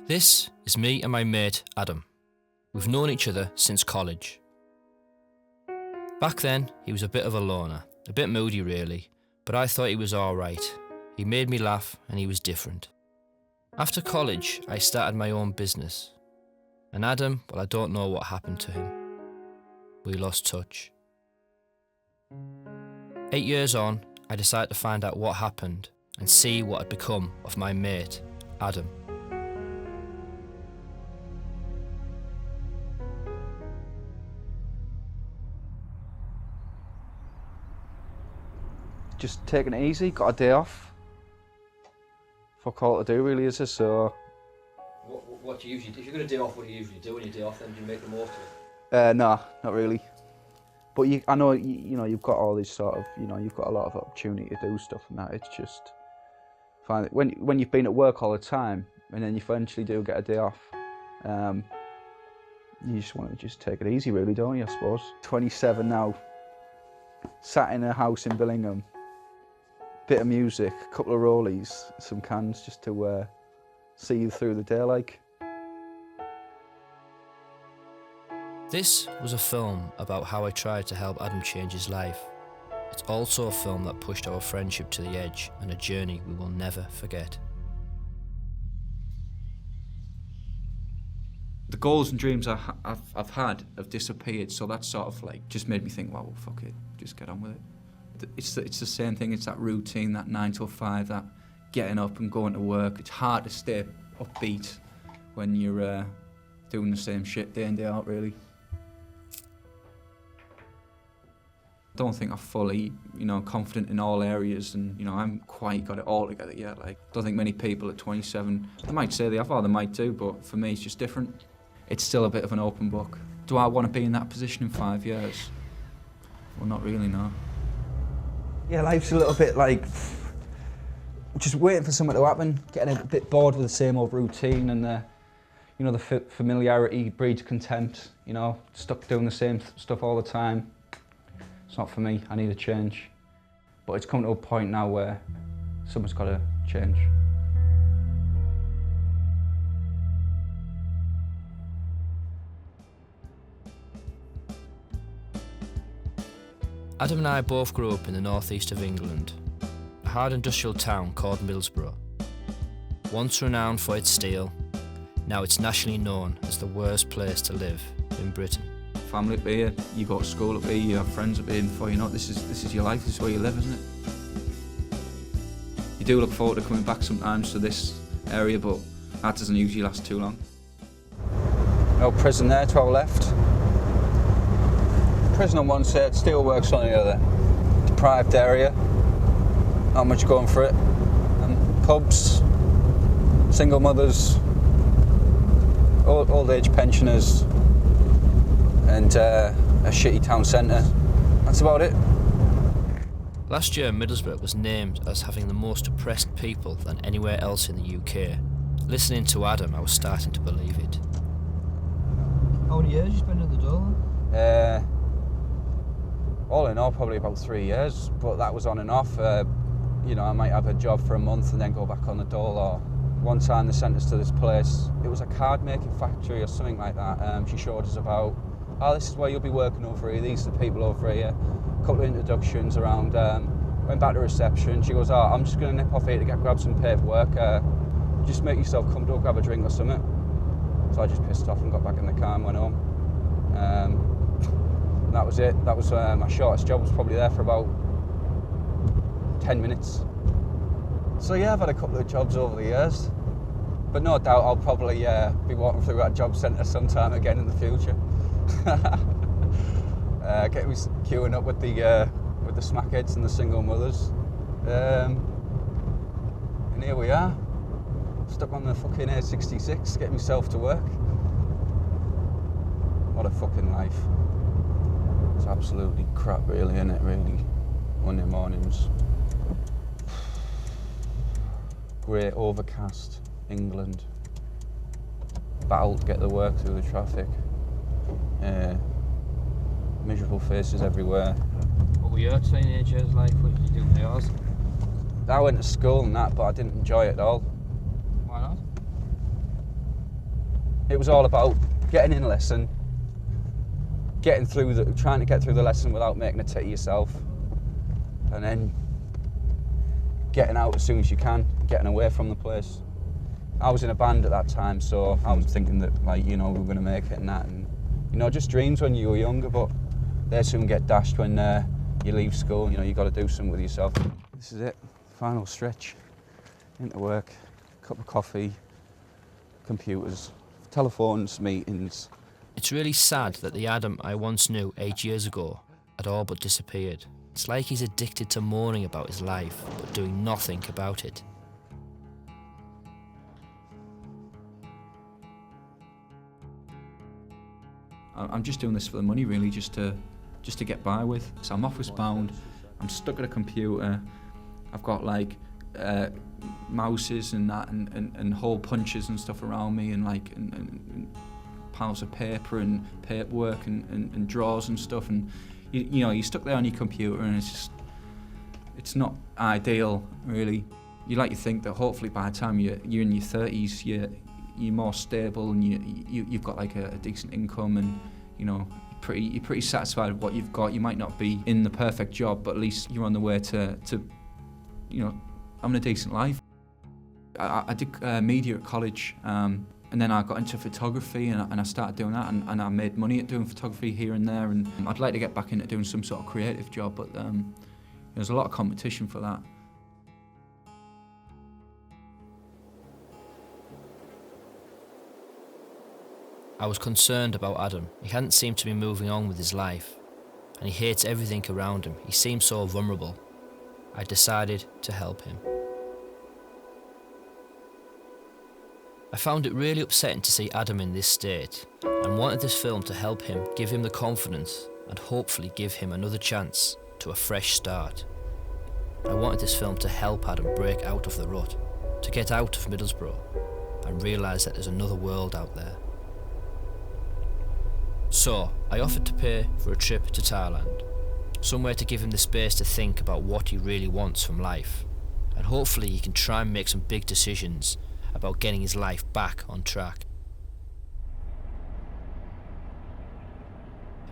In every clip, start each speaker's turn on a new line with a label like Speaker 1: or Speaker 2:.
Speaker 1: This is me and my mate Adam. We've known each other since college. Back then, he was a bit of a loner, a bit moody really, but I thought he was alright. He made me laugh and he was different. After college, I started my own business. And Adam, well, I don't know what happened to him. We lost touch. 8 years on, I decided to find out what happened and see what had become of my mate, Adam.
Speaker 2: Just taking it easy, got a day off. Fuck all to do really, is it? So.
Speaker 1: What do you usually do? If you're going to day off, what do you usually do when you day off? Then do you make the most of it?
Speaker 2: Nah, not really. But I know you know you've got all these sort of you've got a lot of opportunity to do stuff and that. It's just find when you've been at work all the time and then you eventually do get a day off, you just want to just take it easy, really, don't you? I suppose. 27 now, sat in a house in Billingham, bit of music, a couple of rollies, some cans, just to see you through the day, like.
Speaker 1: This was a film about how I tried to help Adam change his life. It's also a film that pushed our friendship to the edge and a journey we will never forget.
Speaker 3: The goals and dreams I've had have disappeared, so that sort of like just made me think, well, fuck it, just get on with it. It's the same thing, it's that routine, that 9 till 5, that getting up and going to work. It's hard to stay upbeat when you're doing the same shit day in, day out, really. I don't think I'm fully, confident in all areas, and I haven't quite got it all together yet. Like, I don't think many people at 27, they might say they have, or they might do, but for me it's just different. It's still a bit of an open book. Do I want to be in that position in 5 years? Well, not really, no.
Speaker 2: Yeah, life's a little bit like just waiting for something to happen, getting a bit bored with the same old routine, and the familiarity breeds contempt. Stuck doing the same stuff all the time. It's not for me. I need a change. But it's come to a point now where something's got to change.
Speaker 1: Adam and I both grew up in the northeast of England, a hard industrial town called Middlesbrough. Once renowned for its steel, now it's nationally known as the worst place to live in Britain.
Speaker 3: Family up here, you go to school up here, you have friends up here, and before you know it, this is your life, this is where you live, isn't it? You do look forward to coming back sometimes to this area, but that doesn't usually last too long.
Speaker 2: No prison there to our left. Prison on one side, steelworks on the other. Deprived area, not much going for it. Pubs, single mothers, old age pensioners, and a shitty town centre. That's about it.
Speaker 1: Last year, Middlesbrough was named as having the most oppressed people than anywhere else in the UK. Listening to Adam, I was starting to believe it.
Speaker 4: How many years you spent at the door?
Speaker 2: All in all, probably about 3 years, but that was on and off. I might have a job for a month and then go back on the dole, or one time they sent us to this place. It was a card making factory or something like that. She showed us about, this is where you'll be working over here, these are the people over here. A couple of introductions around, went back to reception. She goes, I'm just going to nip off here to grab some paperwork. Just make yourself comfortable, grab a drink or something. So I just pissed off and got back in the car and went home. That was it. That was my shortest job. Was probably there for about 10 minutes. So yeah, I've had a couple of jobs over the years, but no doubt I'll probably be walking through that job centre sometime again in the future. Get me queuing up with the smackheads and the single mothers, and here we are, stuck on the fucking A66, getting myself to work. What a fucking life. It's absolutely crap, really, isn't it, really? Monday mornings. Grey, overcast, England. Battle to get the work through the traffic. Miserable faces everywhere.
Speaker 4: What were your teenage years like? What did you do with yours?
Speaker 2: I went to school and that, but I didn't enjoy it at all.
Speaker 4: Why not?
Speaker 2: It was all about getting in a lesson, trying to get through the lesson without making a tit of yourself, and then getting out as soon as you can, getting away from the place. I was in a band at that time, so I was thinking that, like, you know, we were going to make it and that, and, you know, just dreams when you were younger, but they soon get dashed when you leave school. You know, you got to do something with yourself. This is it, final stretch, into work, cup of coffee, computers, telephones, meetings.
Speaker 1: It's really sad that the Adam I once knew 8 years ago had all but disappeared. It's like he's addicted to moaning about his life, but doing nothing about it.
Speaker 3: I'm just doing this for the money, really, just to get by with. So I'm office bound, I'm stuck at a computer, I've got like mouses and that, and hole punches and stuff around me, and like and piles of paper and paperwork and drawers and stuff, and you know, you're stuck there on your computer, and it's not ideal, really. You like to think that hopefully by the time you're in your 30s, you're more stable, and you've got like a decent income, and you know, you're pretty satisfied with what you've got. You might not be in the perfect job, but at least you're on the way to you know, having a decent life. I did media at college, and then I got into photography, and I started doing that, and I made money at doing photography here and there, and I'd like to get back into doing some sort of creative job, but there's a lot of competition for that.
Speaker 1: I was concerned about Adam. He hadn't seemed to be moving on with his life, and he hates everything around him. He seemed so vulnerable. I decided to help him. I found it really upsetting to see Adam in this state, and wanted this film to help him, give him the confidence, and hopefully give him another chance to a fresh start. I wanted this film to help Adam break out of the rut, to get out of Middlesbrough, and realise that there's another world out there. So, I offered to pay for a trip to Thailand, somewhere to give him the space to think about what he really wants from life, and hopefully he can try and make some big decisions about getting his life back on track.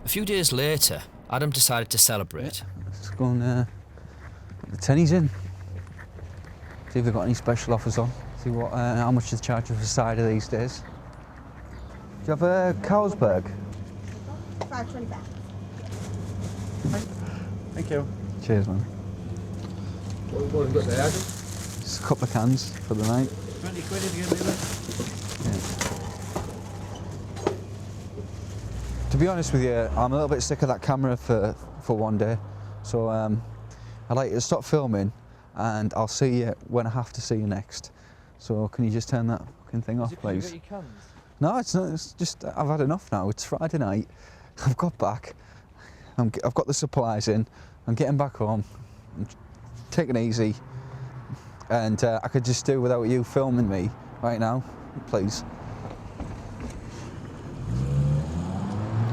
Speaker 1: A few days later, Adam decided to celebrate.
Speaker 2: Let's go and the tennies in. See if they've got any special offers on. See what how much they charge for the cider these days. Do you have a Carlsberg?
Speaker 5: $5.25.
Speaker 2: Thank you. Cheers, man.
Speaker 4: What have you got there, Adam?
Speaker 2: Just a couple of cans for the night.
Speaker 4: 20 quid if you get me that.
Speaker 2: Yeah. To be honest with you, I'm a little bit sick of that camera for one day. So I'd like you to stop filming, and I'll see you when I have to see you next. So can you just turn that fucking thing off, please?
Speaker 4: You got your cans?
Speaker 2: No, it's not. It's just I've had enough now. It's Friday night. I've got back. I've got the supplies in. I'm getting back home. I'm taking it easy. And I could just do without you filming me right now, please.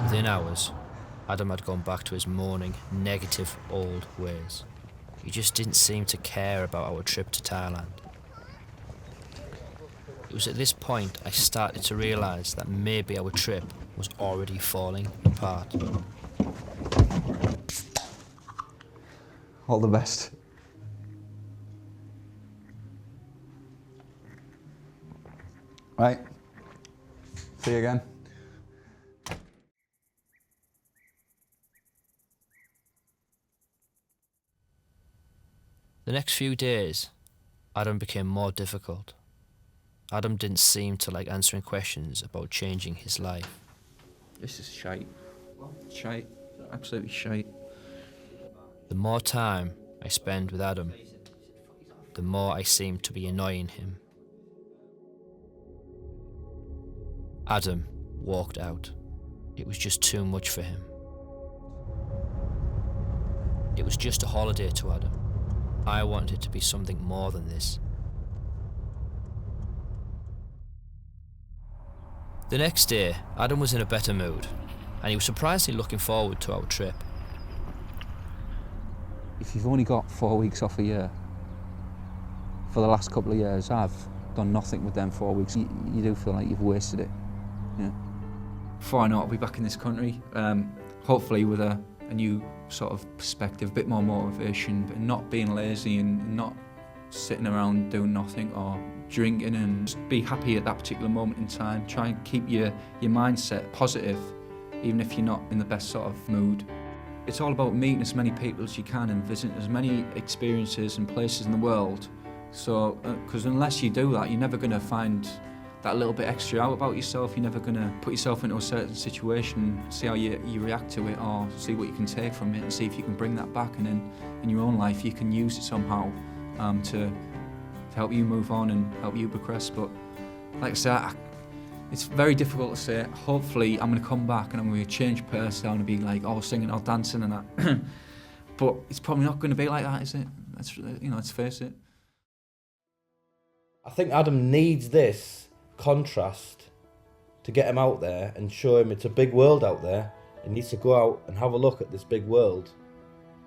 Speaker 1: Within hours, Adam had gone back to his moaning, negative old ways. He just didn't seem to care about our trip to Thailand. It was at this point I started to realise that maybe our trip was already falling apart.
Speaker 2: All the best. Right. See you again.
Speaker 1: The next few days, Adam became more difficult. Adam didn't seem to like answering questions about changing his life.
Speaker 3: This is shite. Shite. Absolutely shite.
Speaker 1: The more time I spend with Adam, the more I seem to be annoying him. Adam walked out. It was just too much for him. It was just a holiday to Adam. I wanted it to be something more than this. The next day, Adam was in a better mood, and he was surprisingly looking forward to our trip.
Speaker 2: If you've only got 4 weeks off a year, for the last couple of years, I've done nothing with them 4 weeks. You do feel like you've wasted it. Yeah.
Speaker 3: Before I know it, I'll be back in this country, hopefully with a new sort of perspective, a bit more motivation, but not being lazy and not sitting around doing nothing or drinking, and just be happy at that particular moment in time. Try and keep your mindset positive, even if you're not in the best sort of mood. It's all about meeting as many people as you can and visiting as many experiences and places in the world. So, because unless you do that, you're never going to find that little bit extra out about yourself. You're never going to put yourself into a certain situation, see how you react to it, or see what you can take from it and see if you can bring that back, and then in your own life you can use it somehow to help you move on and help you progress. But like I said, it's very difficult to say. Hopefully I'm going to come back and I'm going to change person. I'm going to be like, oh, singing or dancing and that. But it's probably not going to be like that, is it? Let's face it.
Speaker 6: I think Adam needs this contrast to get him out there and show him it's a big world out there. He needs to go out and have a look at this big world.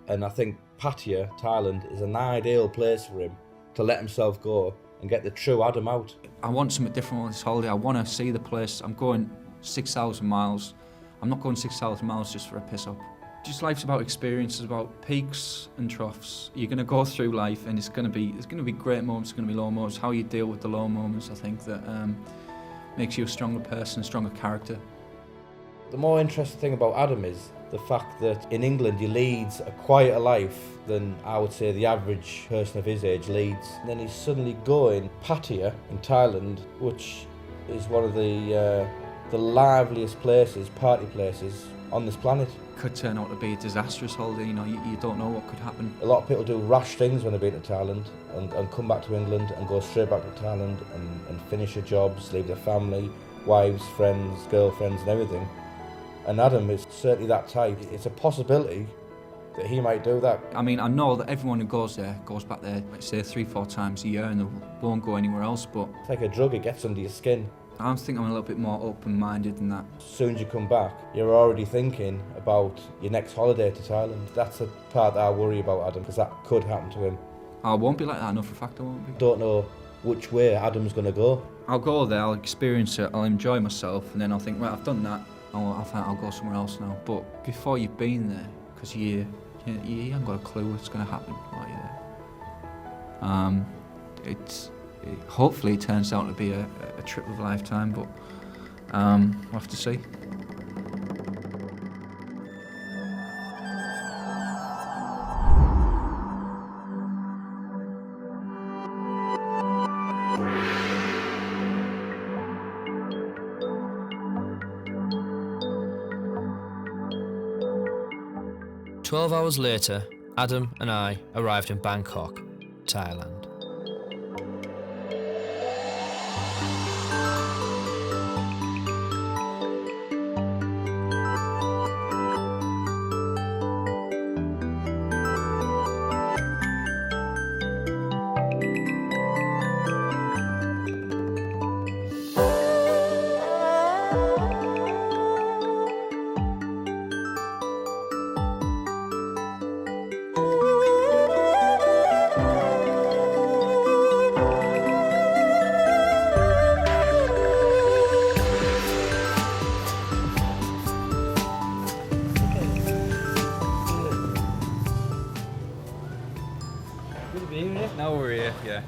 Speaker 6: And I think Pattaya, Thailand, is an ideal place for him to let himself go and get the true Adam out.
Speaker 3: I want something different on this holiday. I want to see the place. I'm going 6,000 miles. I'm not going 6,000 miles just for a piss up. Just life's about experiences, about peaks and troughs. You're going to go through life, and there's going to be great moments, there's going to be low moments. How you deal with the low moments, I think, that makes you a stronger person, a stronger character.
Speaker 6: The more interesting thing about Adam is the fact that in England he leads a quieter life than I would say the average person of his age leads. And then he's suddenly going Pattaya in Thailand, which is one of the liveliest places, party places on this planet.
Speaker 3: Could turn out to be a disastrous holiday. You don't know what could happen.
Speaker 6: A lot of people do rash things when they've been to Thailand and come back to England and go straight back to Thailand and finish their jobs, leave their family, wives, friends, girlfriends and everything. And Adam is certainly that type. It's a possibility that he might do that.
Speaker 3: I mean, I know that everyone who goes there goes back there, let's say 3-4 times a year, and they won't go anywhere else, but
Speaker 6: It's like a drug, it gets under your skin.
Speaker 3: I think I'm a little bit more open-minded than that.
Speaker 6: As soon as you come back, you're already thinking about your next holiday to Thailand. That's the part that I worry about Adam, because that could happen to him.
Speaker 3: I won't be like that, I know for a fact I won't be.
Speaker 6: Don't know which way Adam's going to go.
Speaker 3: I'll go there, I'll experience it, I'll enjoy myself, and then I'll think, right, I've done that, I'll go somewhere else now. But before you've been there, because you haven't got a clue what's going to happen while you're there. Hopefully it turns out to be a trip of a lifetime, but we'll have to see.
Speaker 1: "12 hours later, Adam and I arrived in Bangkok, Thailand.
Speaker 4: Good to be here.
Speaker 3: Now we're here, yeah.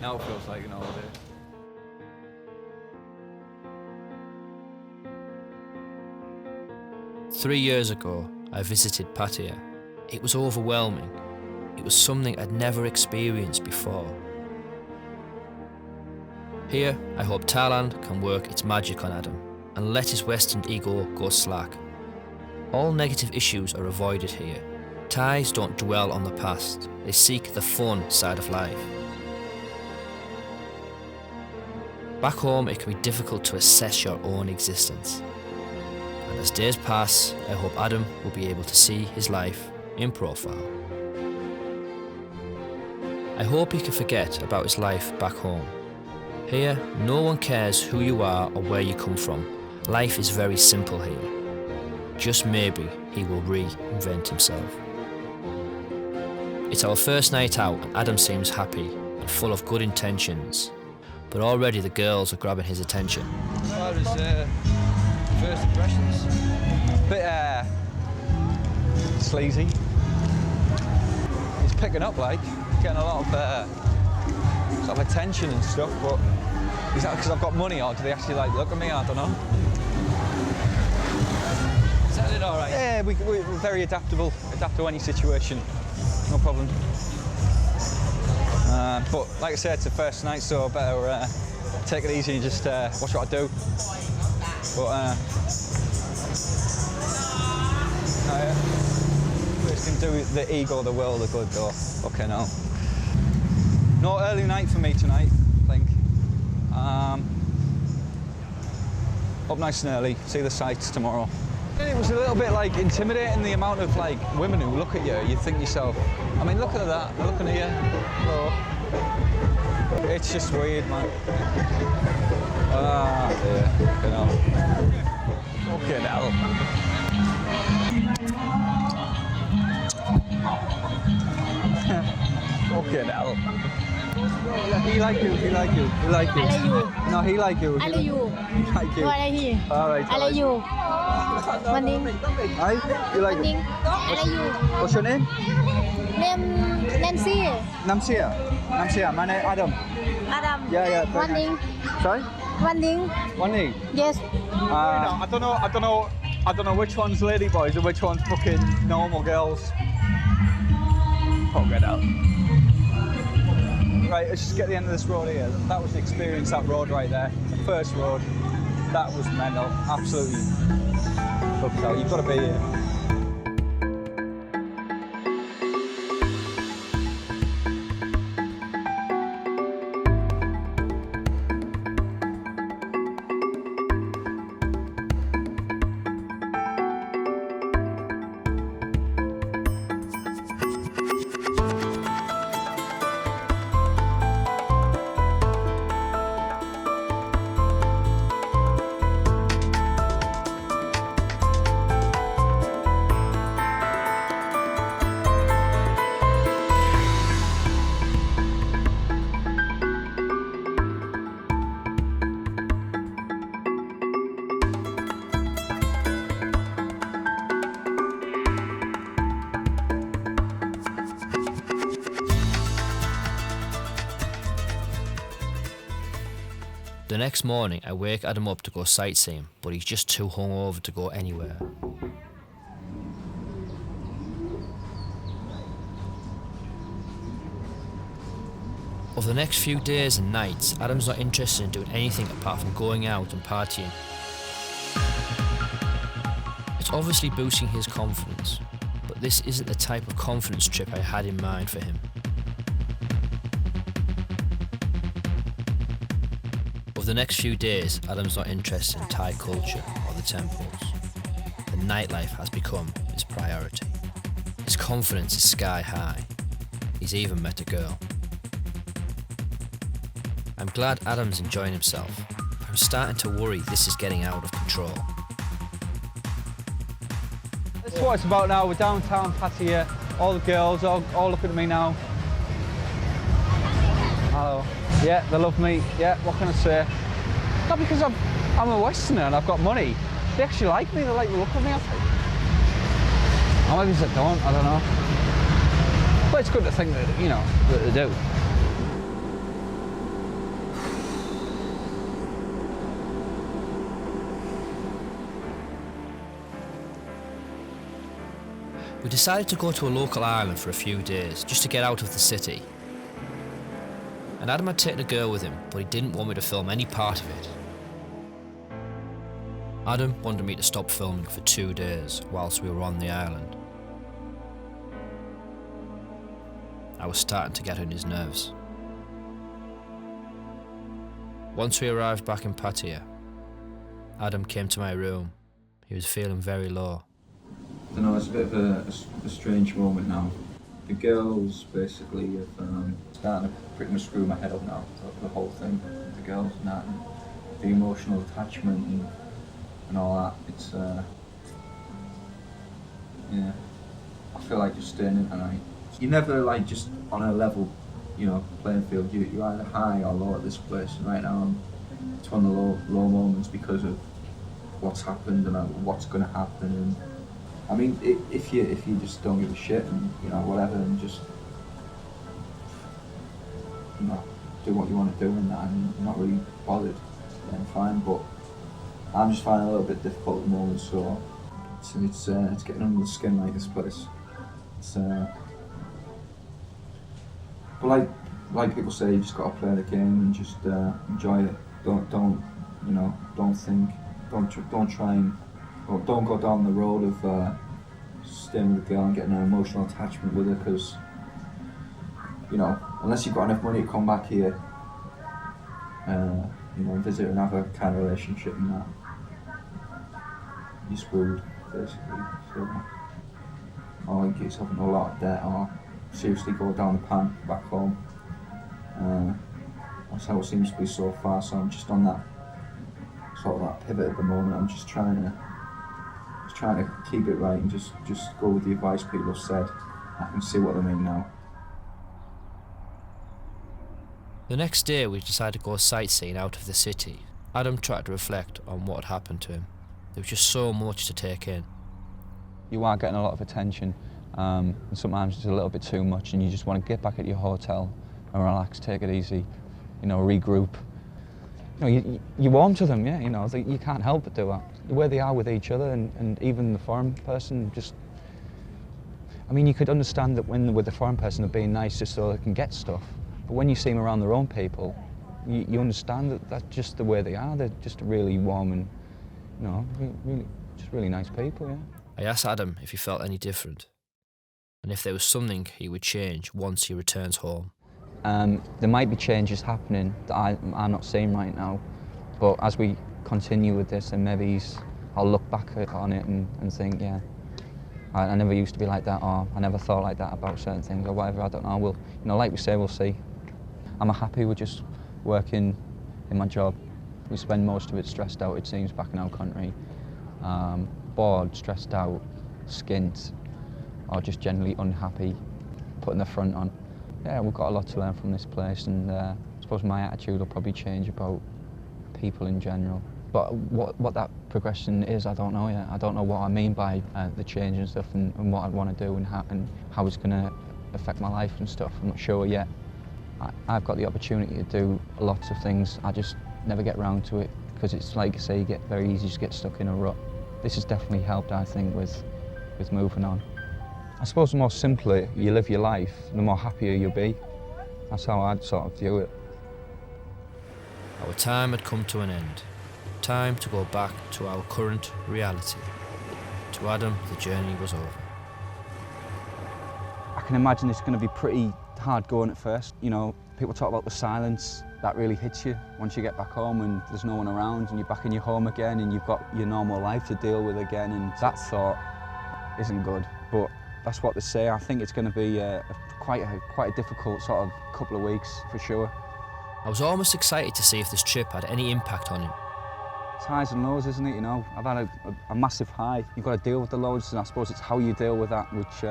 Speaker 3: Now it feels like an holiday.
Speaker 1: "3 years ago, I visited Pattaya. It was overwhelming. It was something I'd never experienced before. Here, I hope Thailand can work its magic on Adam and let his Western ego go slack. All negative issues are avoided here. Thais don't dwell on the past, they seek the fun side of life. Back home, it can be difficult to assess your own existence. And as days pass, I hope Adam will be able to see his life in profile. I hope he can forget about his life back home. Here, no one cares who you are or where you come from. Life is very simple here. Just maybe he will reinvent himself. It's our first night out and Adam seems happy, and full of good intentions, but already the girls are grabbing his attention.
Speaker 2: That was first impressions. Bit sleazy. He's picking up, like, getting a lot of sort of attention and stuff, but is that because I've got money, or do they actually like look at me? I don't know.
Speaker 4: Sounded all right.
Speaker 2: Yeah, we're very adaptable. Adapt to any situation, no problem. But like I said, it's the first night, so I better take it easy and just watch what I do. But first can do the ego of the world a good though. Okay, no. No early night for me tonight, I think. Up nice and early, see the sights tomorrow. It was a little bit like intimidating, the amount of like women who look at you. You think yourself, I mean, looking at that, they're looking at you. Hello. It's just weird, man. Ah, dear. Fucking hell. Fucking hell. Fucking hell. He like you, he like you, he like you.
Speaker 5: I like you.
Speaker 2: No, he like you.
Speaker 5: I like you.
Speaker 2: He like you.
Speaker 5: No, I like him.
Speaker 2: All right.
Speaker 5: I like you. Morning.
Speaker 2: Hi, you like
Speaker 5: Morning.
Speaker 2: him?
Speaker 5: I like you.
Speaker 2: What's your name?
Speaker 5: Name Nancy.
Speaker 2: Namsia. Namsia. My name Adam.
Speaker 5: Adam.
Speaker 2: Yeah.
Speaker 5: Morning.
Speaker 2: Sorry?
Speaker 5: Morning.
Speaker 2: Morning.
Speaker 5: Yes.
Speaker 2: I don't know which one's lady boys and which one's fucking normal girls. Fuck it out. Right, let's just get to the end of this road here. That was the experience, that road right there. The first road. That was mental. Absolutely. Fuck it out. You've got to be here.
Speaker 1: The next morning, I wake Adam up to go sightseeing, but he's just too hungover to go anywhere. Over the next few days and nights, Adam's not interested in doing anything apart from going out and partying. It's obviously boosting his confidence, but this isn't the type of confidence trip I had in mind for him. Over the next few days, Adam's not interested in Thai culture or the temples. The nightlife has become his priority. His confidence is sky high. He's even met a girl. I'm glad Adam's enjoying himself. I'm starting to worry this is getting out of control.
Speaker 2: That's what it's about now. We're downtown Pattaya. All the girls all looking at me now. Hello. Yeah, they love me. Yeah, what can I say? Not because I'm a Westerner and I've got money. They actually like me. They like the look of me, I think. Or maybe they don't, I don't know. But it's good to think that, you know, that they do.
Speaker 1: We decided to go to a local island for a few days, just to get out of the city. And Adam had taken a girl with him, but he didn't want me to film any part of it. Adam wanted me to stop filming for 2 days whilst we were on the island. I was starting to get on his nerves. Once we arrived back in Pattaya, Adam came to my room. He was feeling very low.
Speaker 3: I don't know, it's a bit of a strange moment now. The girls basically have starting to pretty much screw my head up now, the whole thing. The girls and that, and the emotional attachment and all that. It's, yeah, I feel like just staying in tonight. You're never like just on a level playing field. You're either high or low at this place. And right now, it's one of the low moments because of what's happened and what's going to happen. And I mean, if you just don't give a shit and whatever, and just do what you want to do and that, and you're not really bothered, then fine. But I'm just finding it a little bit difficult at the moment, so it's getting under the skin, like this place. But like people say, you just got to play the game and just enjoy it. Don't think, don't try and, or don't go down the road of staying with the girl and getting an emotional attachment with her, because unless you've got enough money to come back here, visit and have a kind of relationship and that, you're screwed, basically. So, or you get yourself into a lot of debt, or seriously go down the pan back home. That's how it seems to be so far. So I'm just on that sort of that pivot at the moment. I'm just trying to keep it right and just go with the advice people have said. I can see what they mean now.
Speaker 1: The next day we decided to go sightseeing out of the city. Adam tried to reflect on what had happened to him. There was just so much to take in.
Speaker 2: You are getting a lot of attention, and sometimes it's a little bit too much, and you just want to get back at your hotel and relax, take it easy, regroup. You warm to them, yeah. You can't help but do that. The way they are with each other, and even the foreign person, you could understand that when they're with the foreign person, they're being nice just so they can get stuff. But when you see them around their own people, you understand that that's just the way they are. They're just really warm and, really nice people, yeah.
Speaker 1: I asked Adam if he felt any different, and if there was something he would change once he returns home.
Speaker 2: There might be changes happening that I'm not seeing right now, but as we continue with this, and maybe I'll look back on it and think, yeah, I never used to be like that, or I never thought like that about certain things, or whatever. I don't know. Like we say, we'll see. I'm happy with just working in my job. We spend most of it stressed out, it seems, back in our country. Bored, stressed out, skint, or just generally unhappy, putting the front on. Yeah, we've got a lot to learn from this place, and I suppose my attitude will probably change about people in general. But what that progression is, I don't know yet. I don't know what I mean by the change and stuff, and what I'd want to do, and how it's going to affect my life and stuff. I'm not sure yet. I've got the opportunity to do lots of things. I just never get round to it, because it's like I say, you get very easy to get stuck in a rut. This has definitely helped, I think, with moving on. I suppose the more simpler you live your life, the more happier you'll be. That's how I'd sort of view it.
Speaker 1: Our time had come to an end. Time to go back to our current reality. To Adam, the journey was over.
Speaker 2: I can imagine it's going to be pretty hard going at first. People talk about the silence. That really hits you once you get back home and there's no one around, and you're back in your home again, and you've got your normal life to deal with again, and that thought isn't good. But that's what they say. I think it's going to be quite a difficult sort of couple of weeks for sure.
Speaker 1: I was almost excited to see if this trip had any impact on him.
Speaker 2: It's highs and lows, isn't it? I've had a massive high. You've got to deal with the lows, and I suppose it's how you deal with that which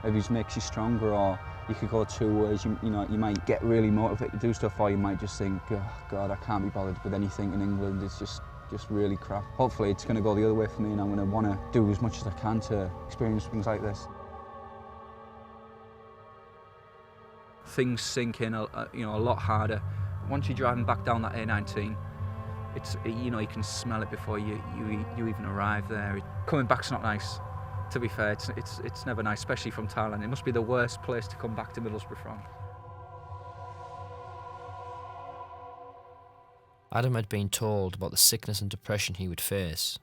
Speaker 2: maybe just makes you stronger. Or you could go two ways. You might get really motivated to do stuff, or you might just think, oh, God, I can't be bothered with anything in England. It's just really crap. Hopefully it's going to go the other way for me, and I'm going to want to do as much as I can to experience things like this. Things sink in a lot harder. Once you're driving back down that A19, you can smell it before you even arrive there. Coming back's not nice. To be fair, it's never nice, especially from Thailand. It must be the worst place to come back to Middlesbrough from.
Speaker 1: Adam had been told about the sickness and depression he would face,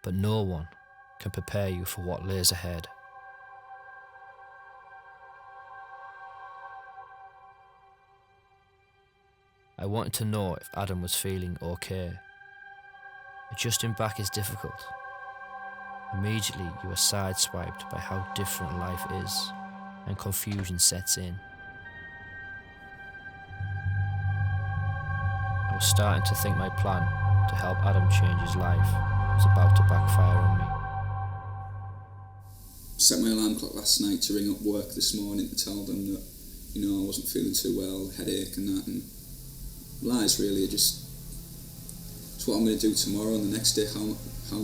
Speaker 1: but no one can prepare you for what lays ahead. I wanted to know if Adam was feeling okay. Adjusting back is difficult. Immediately you are sideswiped by how different life is, and confusion sets in. I was starting to think my plan to help Adam change his life was about to backfire on me.
Speaker 3: Set my alarm clock last night to ring up work this morning to tell them that
Speaker 7: You know, I wasn't feeling too well, headache and that, and lies really are just, it's what I'm going to do tomorrow and the next day, how am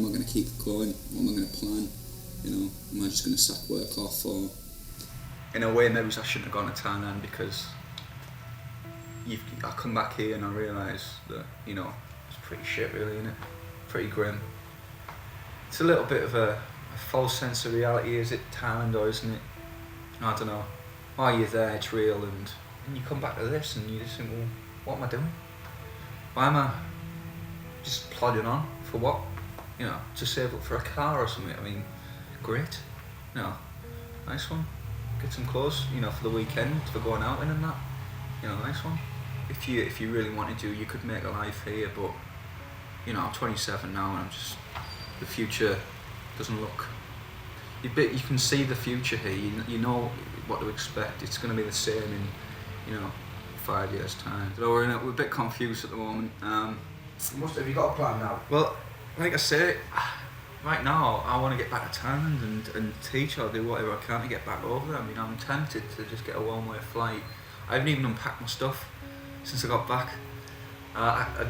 Speaker 7: I going to keep going, what am I going to plan, you know, am I just going to sack work off, or... In a way, maybe I shouldn't have gone to Thailand, because I come back here and I realise that, you know, it's pretty shit really, isn't it? Pretty grim. It's a little bit of a false sense of reality, is it Thailand, or isn't it? I don't know. While you're there, it's real, and you come back to this and you just think, well, what am I doing? Why am I just plodding on? For what? You know, to save up for a car or something. I mean, great. You know, nice one. Get some clothes, you know, for the weekend, for going out in and that. You know, nice one. If you really wanted to, you could make a life here, but, you know, I'm 27 now and I'm just, the future doesn't look, you can see the future here, you know what to expect. It's going to be the same in, you know, 5 years' time. So we're a bit confused at the moment.
Speaker 6: Have you got a plan now?
Speaker 7: Well, like I say, right now I want to get back to Thailand and teach or do whatever I can to get back over there. I mean, I'm tempted to just get a one-way flight. I haven't even unpacked my stuff since I got back.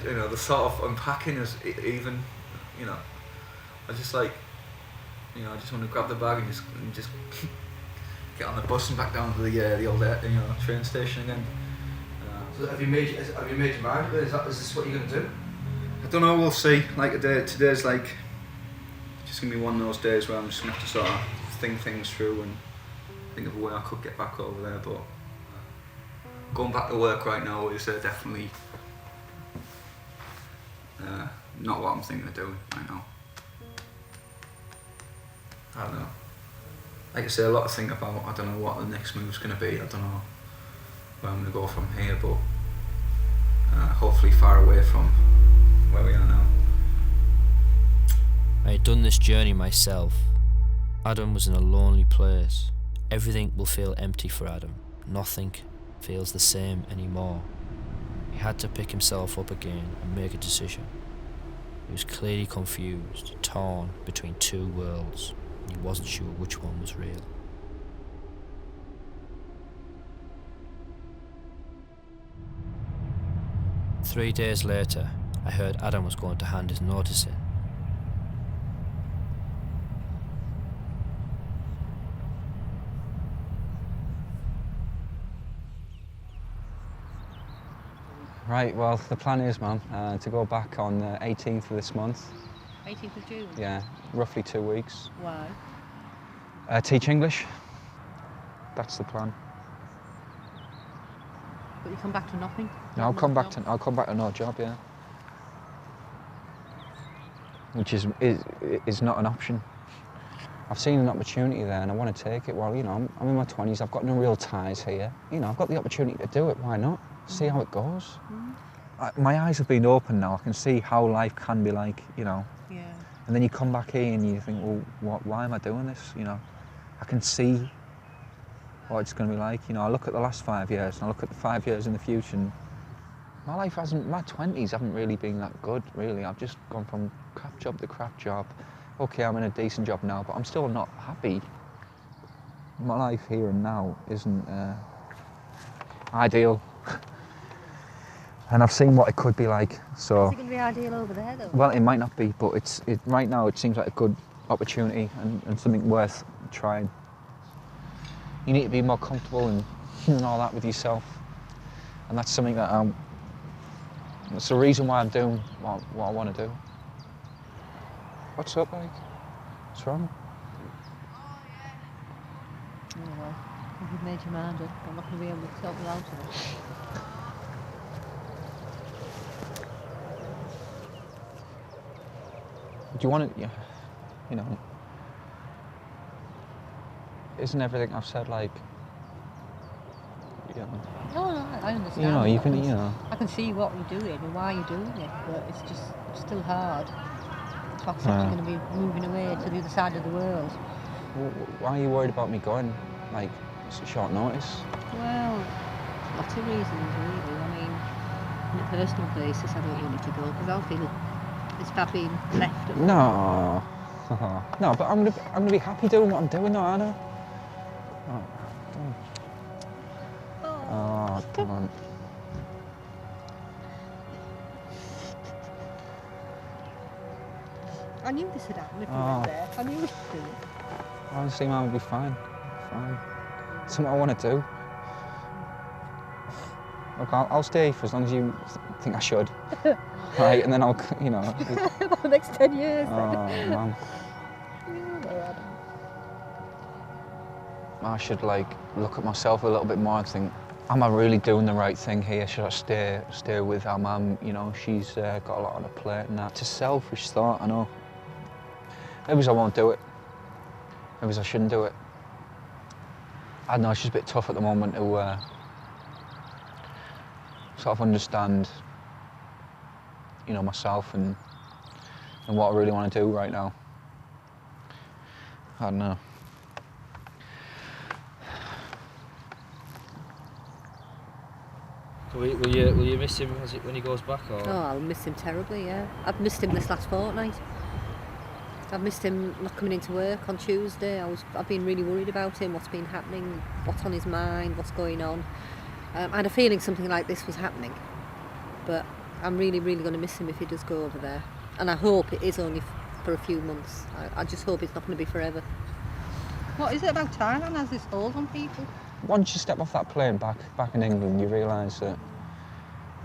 Speaker 7: You know, the thought of unpacking is even, you know, I just like, you know, I just want to grab the bag and just get on the bus and back down to the old, you know, train station again.
Speaker 6: So have you made your mind? Is this what you're going to do?
Speaker 7: I don't know, we'll see. Like today's like, just going to be one of those days where I'm just going to have to sort of think things through and think of a way I could get back over there, but going back to work right now is definitely not what I'm thinking of doing right now. I don't know. Like I say, a lot to think about. I don't know what the next move's going to be. I don't know where I'm going to go from here, but hopefully far away from where we are now.
Speaker 1: I had done this journey myself. Adam was in a lonely place. Everything will feel empty for Adam. Nothing feels the same anymore. He had to pick himself up again and make a decision. He was clearly confused, torn between two worlds. He wasn't sure which one was real. Three days later, I heard Adam was going to hand his notice in.
Speaker 2: Right, well, the plan is, man, to go back on the 18th of this month.
Speaker 5: 18th of June?
Speaker 2: Yeah, roughly 2 weeks.
Speaker 5: Why?
Speaker 2: Teach English. That's the plan.
Speaker 5: But you come back to nothing?
Speaker 2: No, I'll come back to no job, yeah. Which is not an option. I've seen an opportunity there and I want to take it. Well, you know, I'm in my 20s, I've got no real ties here. You know, I've got the opportunity to do it, why not? See how it goes. My eyes have been opened now, I can see how life can be like, you know.
Speaker 5: Yeah.
Speaker 2: And then you come back here and you think, well, why am I doing this, you know? I can see what it's going to be like, you know. I look at the last 5 years and I look at the 5 years in the future and my 20s haven't really been that good, really. I've just gone from crap job to crap job. Okay, I'm in a decent job now, but I'm still not happy. My life here and now isn't ideal. And I've seen what it could be like, so...
Speaker 5: Is it going to be ideal over there, though?
Speaker 2: Well, it might not be, but right now it seems like a good opportunity and something worth trying. You need to be more comfortable and all that with yourself. And that's something that that's the reason why I'm doing what I want to do. What's up, Mike? What's wrong?
Speaker 5: Oh, well, if you've made your mind up, I'm not going to be able to help you out of it.
Speaker 2: Do you want to, you know, isn't everything I've said like, you know?
Speaker 5: No, I understand.
Speaker 2: You know, you can, you know.
Speaker 5: I can see what you're doing and why you're doing it, but it's just still hard to accept you're going to be moving away to the other side of the world.
Speaker 2: Why are you worried about me going, like, short notice?
Speaker 5: Well, lots of reasons, really. I mean, on a personal basis, I don't want you to go because I'll feel it's about being left at home.
Speaker 2: No, no, but I'm gonna be happy doing what I'm doing, though, aren't I?
Speaker 5: Oh,
Speaker 2: Oh, come on.
Speaker 5: I knew this would happen if you
Speaker 2: Oh.
Speaker 5: went there. I knew it would.
Speaker 2: Honestly, man, we'll be fine. Fine. It's something I want to do. Look, I'll stay for as long as you think I should. Right, and then I'll, you know.
Speaker 5: For the next 10 years.
Speaker 2: Oh,
Speaker 5: then.
Speaker 2: man.
Speaker 5: No, Adam.
Speaker 2: I should, like, look at myself a little bit more and think, am I really doing the right thing here? Should I stay with our mum? You know, she's got a lot on her plate and that. It's a selfish thought, I know. Maybe I won't do it. Maybe I shouldn't do it. I don't know, it's just a bit tough at the moment to sort of understand, you know, myself and what I really want to do right now. I don't know.
Speaker 1: So will you miss him when he goes back? Or?
Speaker 5: Oh, I'll miss him terribly, yeah. I've missed him this last fortnight. I've missed him not coming into work on Tuesday. I've been really worried about him, what's been happening, what's on his mind, what's going on. I had a feeling something like this was happening, but I'm really, really going to miss him if he does go over there. And I hope it is only for a few months. I just hope it's not going to be forever. What is it about Thailand has this hold on people?
Speaker 2: Once you step off that plane back in England, you realise that,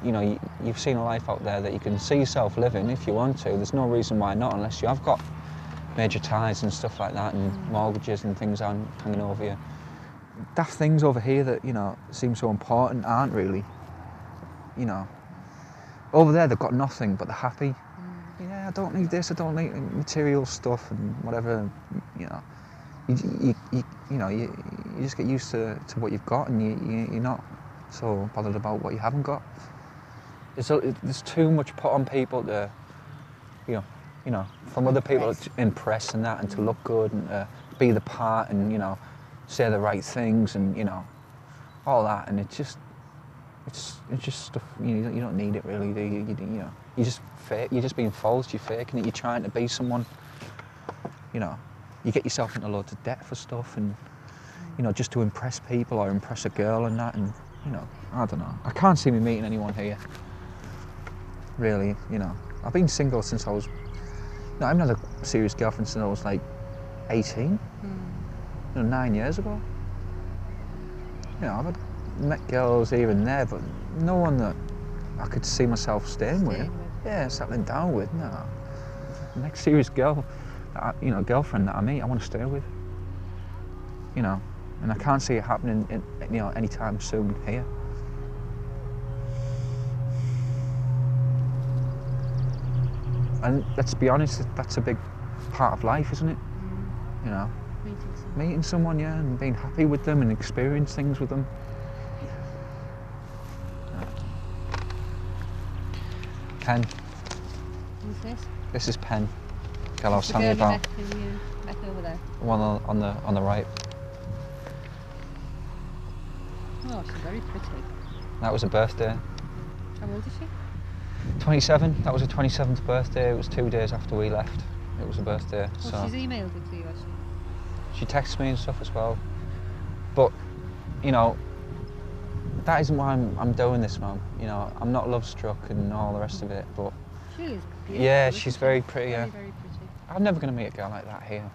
Speaker 2: you know, you've seen a life out there that you can see yourself living if you want to. There's no reason why not, unless you have got major ties and stuff like that, and mortgages and things hanging over you. Daft things over here that, you know, seem so important aren't really. You know, over there they've got nothing, but they're happy. Yeah, I don't need this, I don't need material stuff and whatever, you know. You just get used to what you've got, and you're not so bothered about what you haven't got. There's too much put on people to, you know, from other people to impress and that, and to look good and to be the part, and, you know, say the right things, and, you know, all that. And it's just stuff. You don't need it really. You know, you're just fake. You're just being false. You're faking it. You're trying to be someone. You know. You get yourself into loads of debt for stuff, and, you know, just to impress people or impress a girl and that, and, you know, I don't know. I can't see me meeting anyone here, really, you know. I've been single since I was, no, I haven't had a serious girlfriend since I was like 18, you know, 9 years ago. You know, met girls here and there, but no one that I could see myself staying with. Yeah, settling down with, no. The next serious girlfriend that I meet, I want to stay with. You know, and I can't see it happening, you know, anytime soon here. And let's be honest, that's a big part of life, isn't it? You know, meeting someone, yeah, and being happy with them and experience things with them. Pen.
Speaker 5: Who's this?
Speaker 2: This is Pen. Girl I was
Speaker 5: The
Speaker 2: telling you
Speaker 5: girl
Speaker 2: about.
Speaker 5: you met over there.
Speaker 2: One on the right.
Speaker 5: Oh, she's very pretty.
Speaker 2: That was a birthday.
Speaker 5: How old is she?
Speaker 2: 27. That was her 27th birthday. It was 2 days after we left. It was a birthday.
Speaker 5: Well,
Speaker 2: So
Speaker 5: she's emailed it to you, has she?
Speaker 2: she texts me and stuff as well. But, you know, that isn't why I'm doing this, Mum. You know, I'm not love struck and all the rest of it. But
Speaker 5: She is beautiful.
Speaker 2: yeah,
Speaker 5: isn't
Speaker 2: she's
Speaker 5: she?
Speaker 2: very pretty.
Speaker 5: Very,
Speaker 2: Yeah.
Speaker 5: very pretty.
Speaker 2: I'm never going to meet a girl like that here.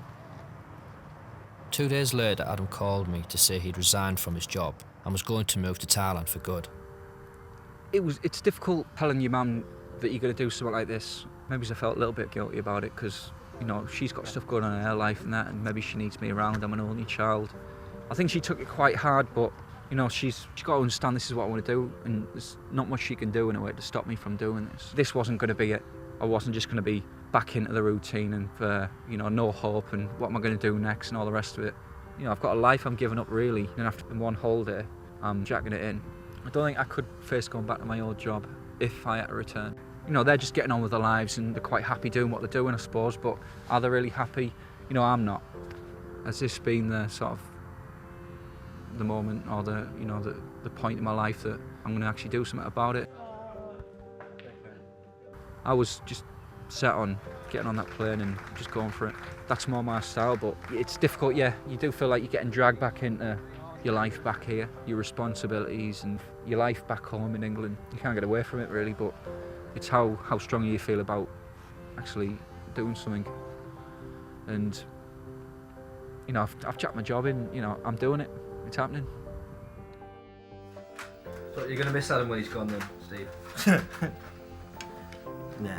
Speaker 1: 2 days later, Adam called me to say he'd resigned from his job and was going to move to Thailand for good.
Speaker 3: It's difficult telling your mum that you're going to do something like this. Maybe I felt a little bit guilty about it because, you know, she's got stuff going on in her life and that, and maybe she needs me around. I'm an only child. I think she took it quite hard, but, you know, she's got to understand this is what I want to do, and there's not much she can do in a way to stop me from doing this. This wasn't going to be it. I wasn't just going to be back into the routine and, you know, no hope and what am I going to do next and all the rest of it. You know, I've got a life I'm giving up really, and after in one holiday, I'm jacking it in. I don't think I could face going back to my old job if I had to return. You know, they're just getting on with their lives and they're quite happy doing what they're doing, I suppose, but are they really happy? You know, I'm not. Has this been the sort of the moment or the, you know, the point in my life that I'm going to actually do something about it? I was just set on getting on that plane and just going for it. That's more my style, but it's difficult, yeah. You do feel like you're getting dragged back into your life back here, your responsibilities and your life back home in England. You can't get away from it really, but it's how strongly you feel about actually doing something. And you know, I've jacked my job in, you know, I'm doing it, it's happening.
Speaker 8: So you're going to miss Adam when he's gone then, Steve?
Speaker 9: Nah.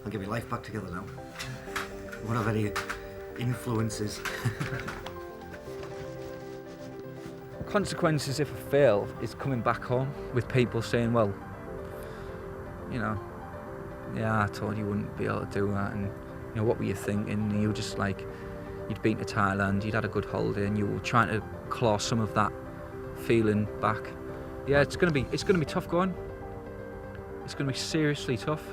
Speaker 9: I'll get my life back together now. I won't have any influences.
Speaker 3: Consequences if I fail is coming back home with people saying, well, you know, yeah, I told you wouldn't be able to do that, and you know, what were you thinking? And you were just like, you'd been to Thailand, you'd had a good holiday, and you were trying to claw some of that feeling back. Yeah, it's gonna be tough going. It's gonna be seriously tough.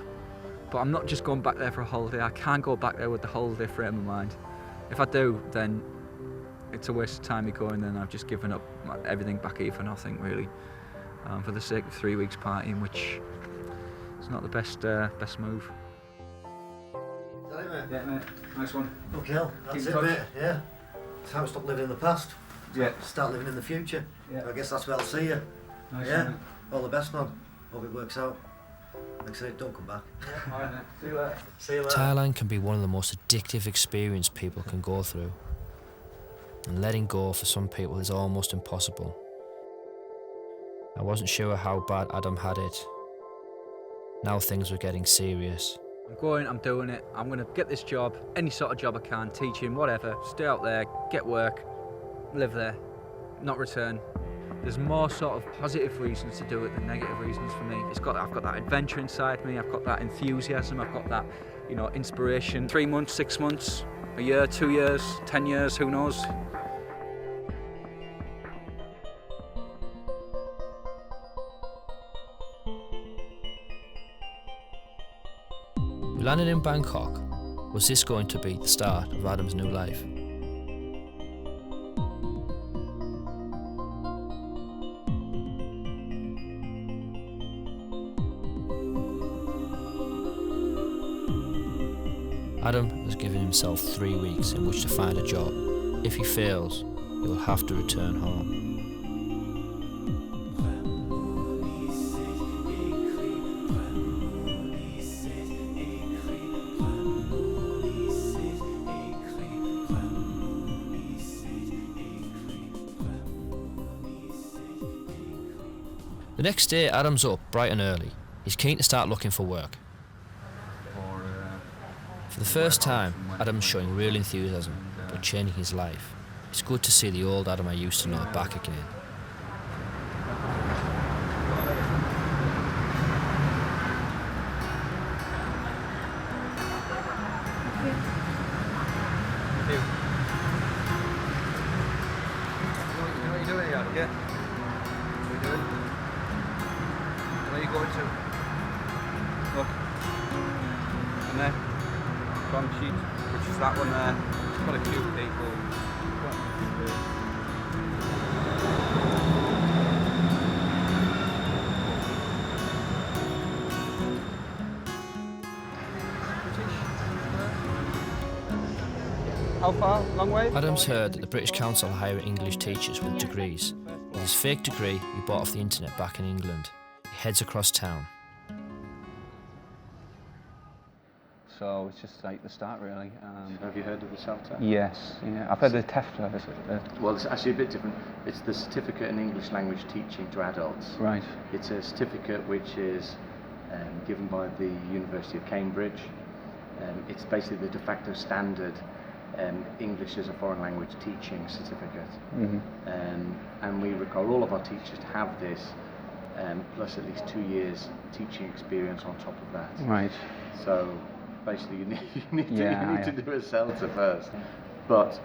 Speaker 3: But I'm not just going back there for a holiday. I can't go back there with the holiday frame of mind. If I do, then it's a waste of time me going, and I've just given up everything back here for nothing, really, for the sake of 3 weeks partying, which is not the best move.
Speaker 9: Is that it, mate?
Speaker 3: Yeah, mate. Nice one.
Speaker 9: Okay, that's it, mate. Yeah. It's time to stop living in the past.
Speaker 3: Yeah.
Speaker 9: Start living in the future.
Speaker 3: Yeah.
Speaker 9: I guess that's where I'll see you.
Speaker 3: Nice
Speaker 9: Yeah.
Speaker 3: one, mate.
Speaker 9: All the best, man. Hope it works out. Like I say, don't come back.
Speaker 3: All right, mate. See you later.
Speaker 9: See you later.
Speaker 1: Thailand can be one of the most addictive experiences people can go through. And letting go for some people is almost impossible. I wasn't sure how bad Adam had it. Now things were getting serious.
Speaker 3: I'm going, I'm doing it. I'm going to get this job, any sort of job I can, teaching, whatever. Stay out there, get work, live there, not return. There's more sort of positive reasons to do it than negative reasons for me. I've got that adventure inside me, I've got that enthusiasm, I've got that, you know, inspiration. 3 months, 6 months, a year, 2 years, 10 years, who knows?
Speaker 1: We landed in Bangkok. Was this going to be the start of Adam's new life? Adam has given himself 3 weeks in which to find a job. If he fails, he will have to return home. The next day, Adam's up bright and early. He's keen to start looking for work. For the first time, Adam's showing real enthusiasm about changing his life. It's good to see the old Adam I used to know back again.
Speaker 2: What are you doing here? Yeah. What are you doing? Where are you going to? Look. And there. Front sheet, which is that one there. It's got a few people. How far? Long way?
Speaker 1: Adam's heard that the British Council hire English teachers with degrees. With his fake degree he bought off the internet back in England, he heads across town.
Speaker 2: So it's just like the start, really.
Speaker 10: Have you heard of the CELTA?
Speaker 2: Yes, yeah. I've heard the TEFTA.
Speaker 10: Well, it's actually a bit different. It's the Certificate in English Language Teaching to Adults.
Speaker 2: Right.
Speaker 10: It's a certificate which is given by the University of Cambridge. It's basically the de facto standard English as a foreign language teaching certificate.
Speaker 2: Mm-hmm.
Speaker 10: And we require all of our teachers to have this, plus at least 2 years teaching experience on top of that.
Speaker 2: Right.
Speaker 10: So basically you need to do a CELTA first. But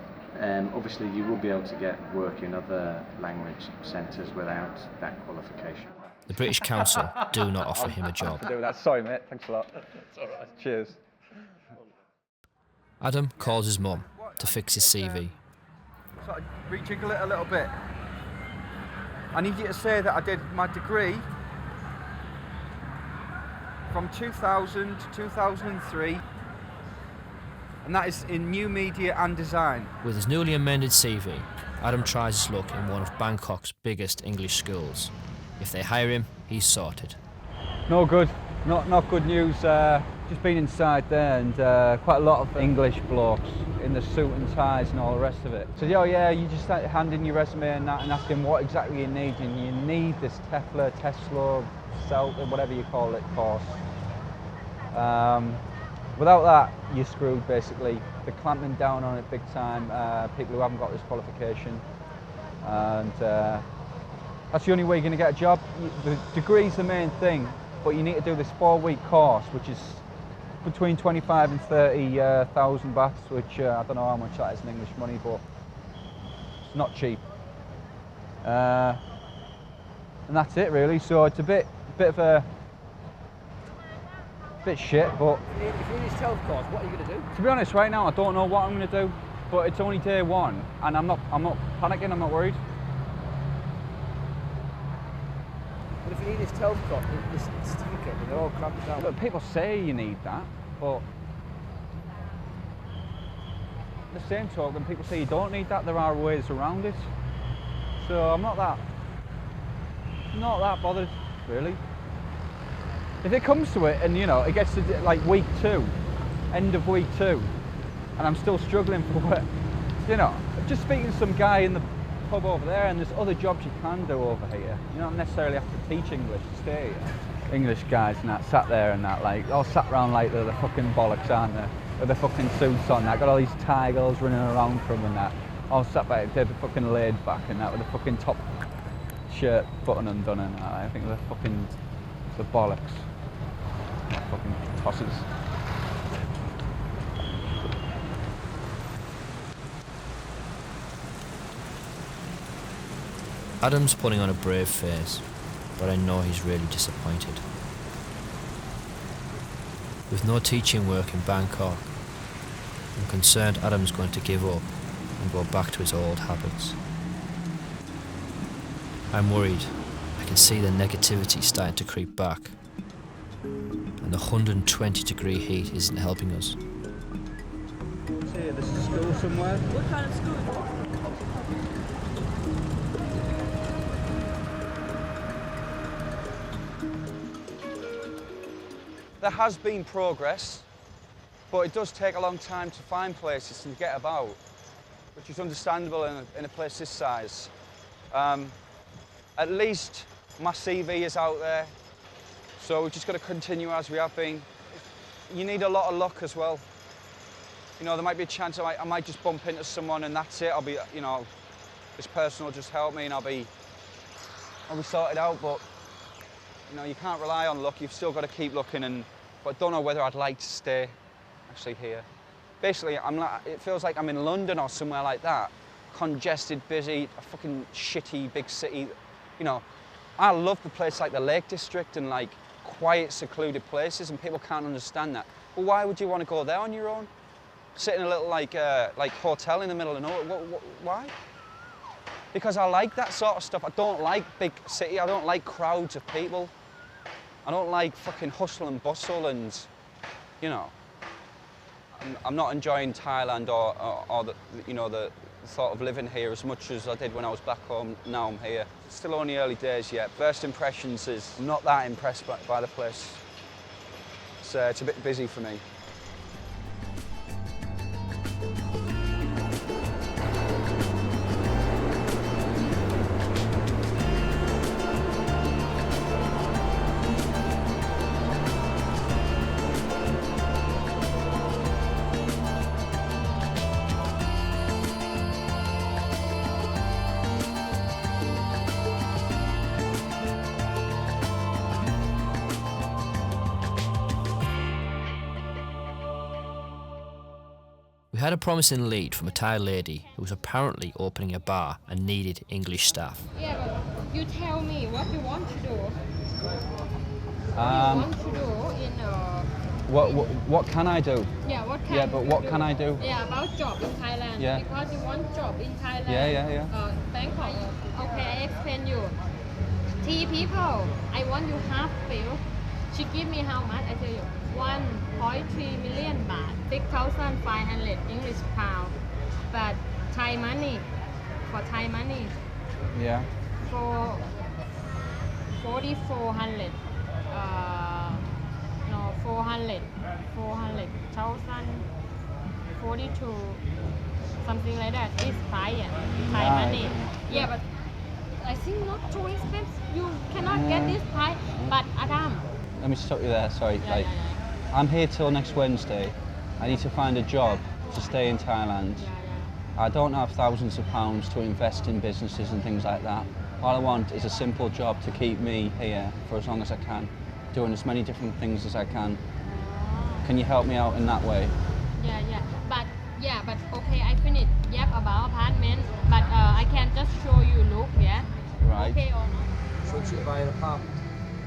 Speaker 10: obviously you will be able to get work in other language centres without that qualification.
Speaker 1: The British Council do not offer him a job.
Speaker 2: To do that. Sorry, mate. Thanks a lot. It's all right. Cheers.
Speaker 1: Adam calls his mum to fix his CV.
Speaker 2: So rejiggle it a little bit. I need you to say that I did my degree from 2000 to 2003 and that is in new media and design.
Speaker 1: With his newly amended CV, Adam tries his luck in one of Bangkok's biggest English schools. If they hire him, he's sorted.
Speaker 2: No good, not good news. Just been inside there and quite a lot of English blokes in the suit and ties and all the rest of it. So yeah, you just hand in your resume and that and ask them what exactly you need. And you need this Tesla, CELTA, whatever you call it, course. Without that, you're screwed basically. They're clamping down on it big time, people who haven't got this qualification. And that's the only way you're going to get a job. The degree's the main thing, but you need to do this 4-week course, which is between 25 and 30,000 bahts, which I don't know how much that is in English money, but it's not cheap. And that's it really. So it's a bit of a bit shit, but
Speaker 4: If you're in this 12 course, what are you going to do?
Speaker 2: to be honest, right now I don't know what I'm going to do. But it's only day 1, and I'm not panicking. I'm not worried.
Speaker 4: But if you need this 12 course, this certificate, and they're all clamped down.
Speaker 2: Look, people say you need that, but the same token, people say you don't need that. There are ways around it. So I'm not that bothered, really. If it comes to it, and it gets to like week 2, end of week 2, and I'm still struggling for it, just speaking to some guy in the pub over there, and there's other jobs you can do over here. You don't necessarily have to teach English to stay here. English guys and that sat there and that, like, all sat around like they're the fucking bollocks, aren't they? With the fucking suits on, that got all these Thai girls running around from and that, all sat back, they're fucking laid back and that, with the fucking top shirt button undone and that. I think they're fucking the bollocks. Fucking tosses.
Speaker 1: Adam's putting on a brave face, but I know he's really disappointed. With no teaching work in Bangkok, I'm concerned Adam's going to give up and go back to his old habits. I'm worried. I can see the negativity starting to creep back, and the 120-degree heat isn't helping us.
Speaker 2: Here, this is school somewhere.
Speaker 11: What kind of school?
Speaker 2: There has been progress, but it does take a long time to find places and get about, which is understandable in a place this size. At least my CV is out there, so we've just got to continue as we have been. You need a lot of luck as well. There might be a chance I might just bump into someone and that's it. I'll be, this person will just help me and I'll be sorted out, but you can't rely on luck. You've still got to keep looking, but I don't know whether I'd like to stay actually here. Basically, it feels like I'm in London or somewhere like that. Congested, busy, a fucking shitty big city. I love the place like the Lake District and like quiet, secluded places, and people can't understand that. Well, why would you want to go there on your own? Sit in a little like hotel in the middle of nowhere. Why? Because I like that sort of stuff. I don't like big city. I don't like crowds of people. I don't like fucking hustle and bustle and, I'm not enjoying Thailand or the thought of living here as much as I did when I was back home. Now I'm here. It's still only early days yet. First impressions is I'm not that impressed by the place. It's a bit busy for me.
Speaker 1: We had a promising lead from a Thai lady who was apparently opening a bar and needed English staff.
Speaker 11: Yeah, but you tell me what you want to do.
Speaker 2: What can I do?
Speaker 11: Yeah, what can
Speaker 2: Yeah, but what can I do?
Speaker 11: Yeah, about job in Thailand.
Speaker 2: Yeah.
Speaker 11: Because you want job in Thailand.
Speaker 2: Yeah.
Speaker 11: Bangkok. Okay, I explain you. 3 people. I want you half bill. She give me how much? I tell you, 1.3 million baht, 6,500 English pound. But Thai money, for Thai money,
Speaker 2: Yeah.
Speaker 11: for 4,400. No, 400,000, 42, something like that. This price, Thai
Speaker 2: Right.
Speaker 11: money. Yeah, but I think not too expensive. You cannot get this price. But Adam,
Speaker 2: Let me stop you there, sorry.
Speaker 11: Yeah,
Speaker 2: like,
Speaker 11: yeah,
Speaker 2: I'm here till next Wednesday. I need to find a job to stay in Thailand. I don't have thousands of pounds to invest in businesses and things like that. All I want is a simple job to keep me here for as long as I can, doing as many different things as I can. Can you help me out in that way?
Speaker 11: but okay, I finished. Yep, about apartment, but I can just show you look, yeah.
Speaker 2: Right.
Speaker 11: Okay or not?
Speaker 4: So you buy an apartment?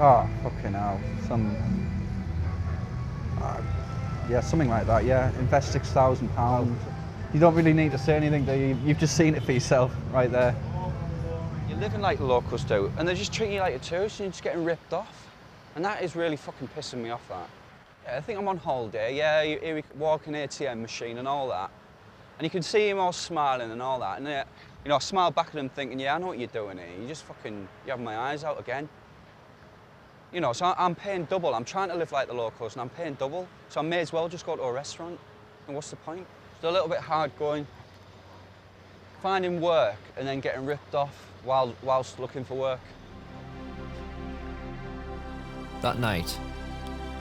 Speaker 2: Oh, fucking hell. Yeah, something like that, yeah. Invest £6,000. You don't really need to say anything, do you? You've just seen it for yourself, right there. You're living like the locals do, and they're just treating you like a tourist and you're just getting ripped off. And that is really fucking pissing me off, that. Yeah, I think I'm on holiday, yeah, here we walk an ATM machine and all that. And you can see him all smiling and all that. And you know, I smile back at him thinking, yeah, I know what you're doing here. You just fucking, you have my eyes out again. You know, so I'm paying double. I'm trying to live like the locals and I'm paying double. So I may as well just go to a restaurant. And what's the point? It's a little bit hard going. Finding work and then getting ripped off whilst looking for work.
Speaker 1: That night,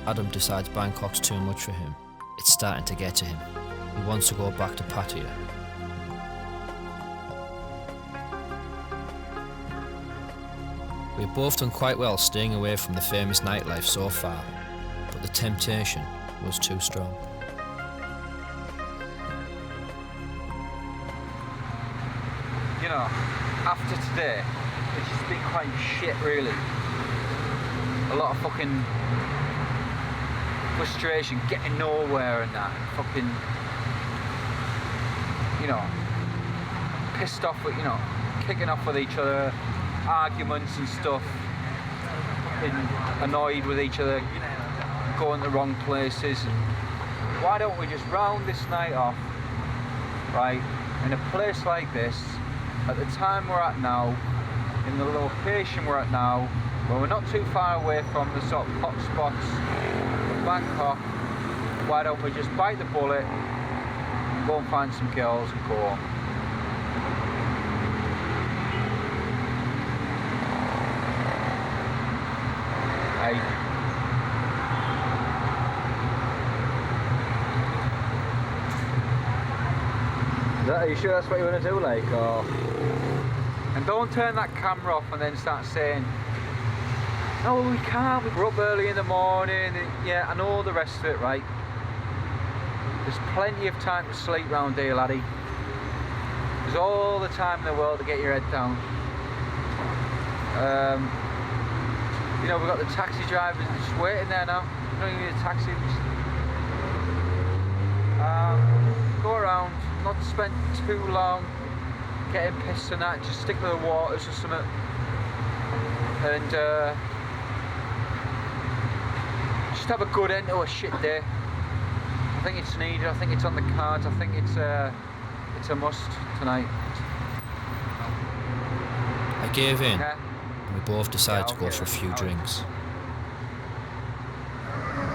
Speaker 1: Adam decides Bangkok's too much for him. It's starting to get to him. He wants to go back to Pattaya. We've both done quite well staying away from the famous nightlife so far, but the temptation was too strong.
Speaker 2: You know, after today, it's just been quite shit, really. A lot of fucking frustration, getting nowhere and that, and fucking, you know, pissed off with, you know, kicking off with each other, arguments and stuff, fucking annoyed with each other, going to the wrong places. Why don't we just round this night off, right, in a place like this, at the time we're at now, in the location we're at now, where we're not too far away from the sort of hot spots of Bangkok. Why don't we just bite the bullet, go and find some girls and go home? Hey. Are you sure that's what you want to do, like, or? And don't turn that camera off and then start saying, no, we can't, we're up early in the morning, yeah, I know the rest of it, right? There's plenty of time to sleep round here, laddie. There's all the time in the world to get your head down. You know, we've got the taxi drivers just waiting there now. You don't even need a taxi. Just, go around, not spend too long getting pissed and that, just stick to the waters or something. And just have a good end to a shit day. I think it's needed, I think it's on the cards, I think it's a must tonight.
Speaker 1: I gave in,
Speaker 2: Yeah.
Speaker 1: and we both decided to go for a few drinks.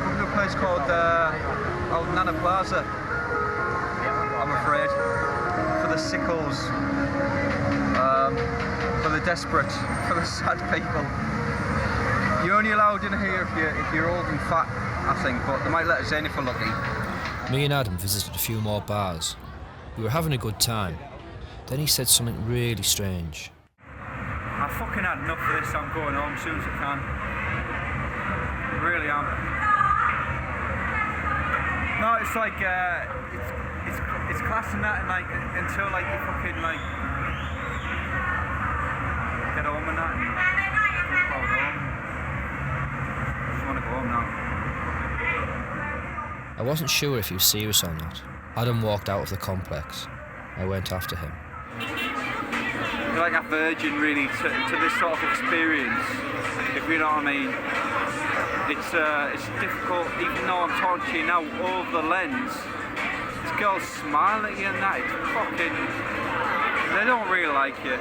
Speaker 2: We're in a place called Old Nana Plaza, I'm afraid, for the sickles, for the desperate, for the sad people. You're only allowed in here if you're old and fat, I think, but they might let us in if we're lucky.
Speaker 1: Me and Adam visited a few more bars. We were having a good time. Then he said something really strange.
Speaker 2: I fucking had enough of this, I'm going home as soon as I can. I really am. No, it's like, it's class and that, and like, until like you fucking like, get home and that, and go home. I just want to go home now.
Speaker 1: I wasn't sure if he was serious or not. Adam walked out of the complex. I went after him.
Speaker 2: You're like a virgin really to this sort of experience, if you know what I mean.
Speaker 3: It's difficult, even though I'm talking to you now over the lens. This girl's smiling at you and that, it's fucking... They don't really like you.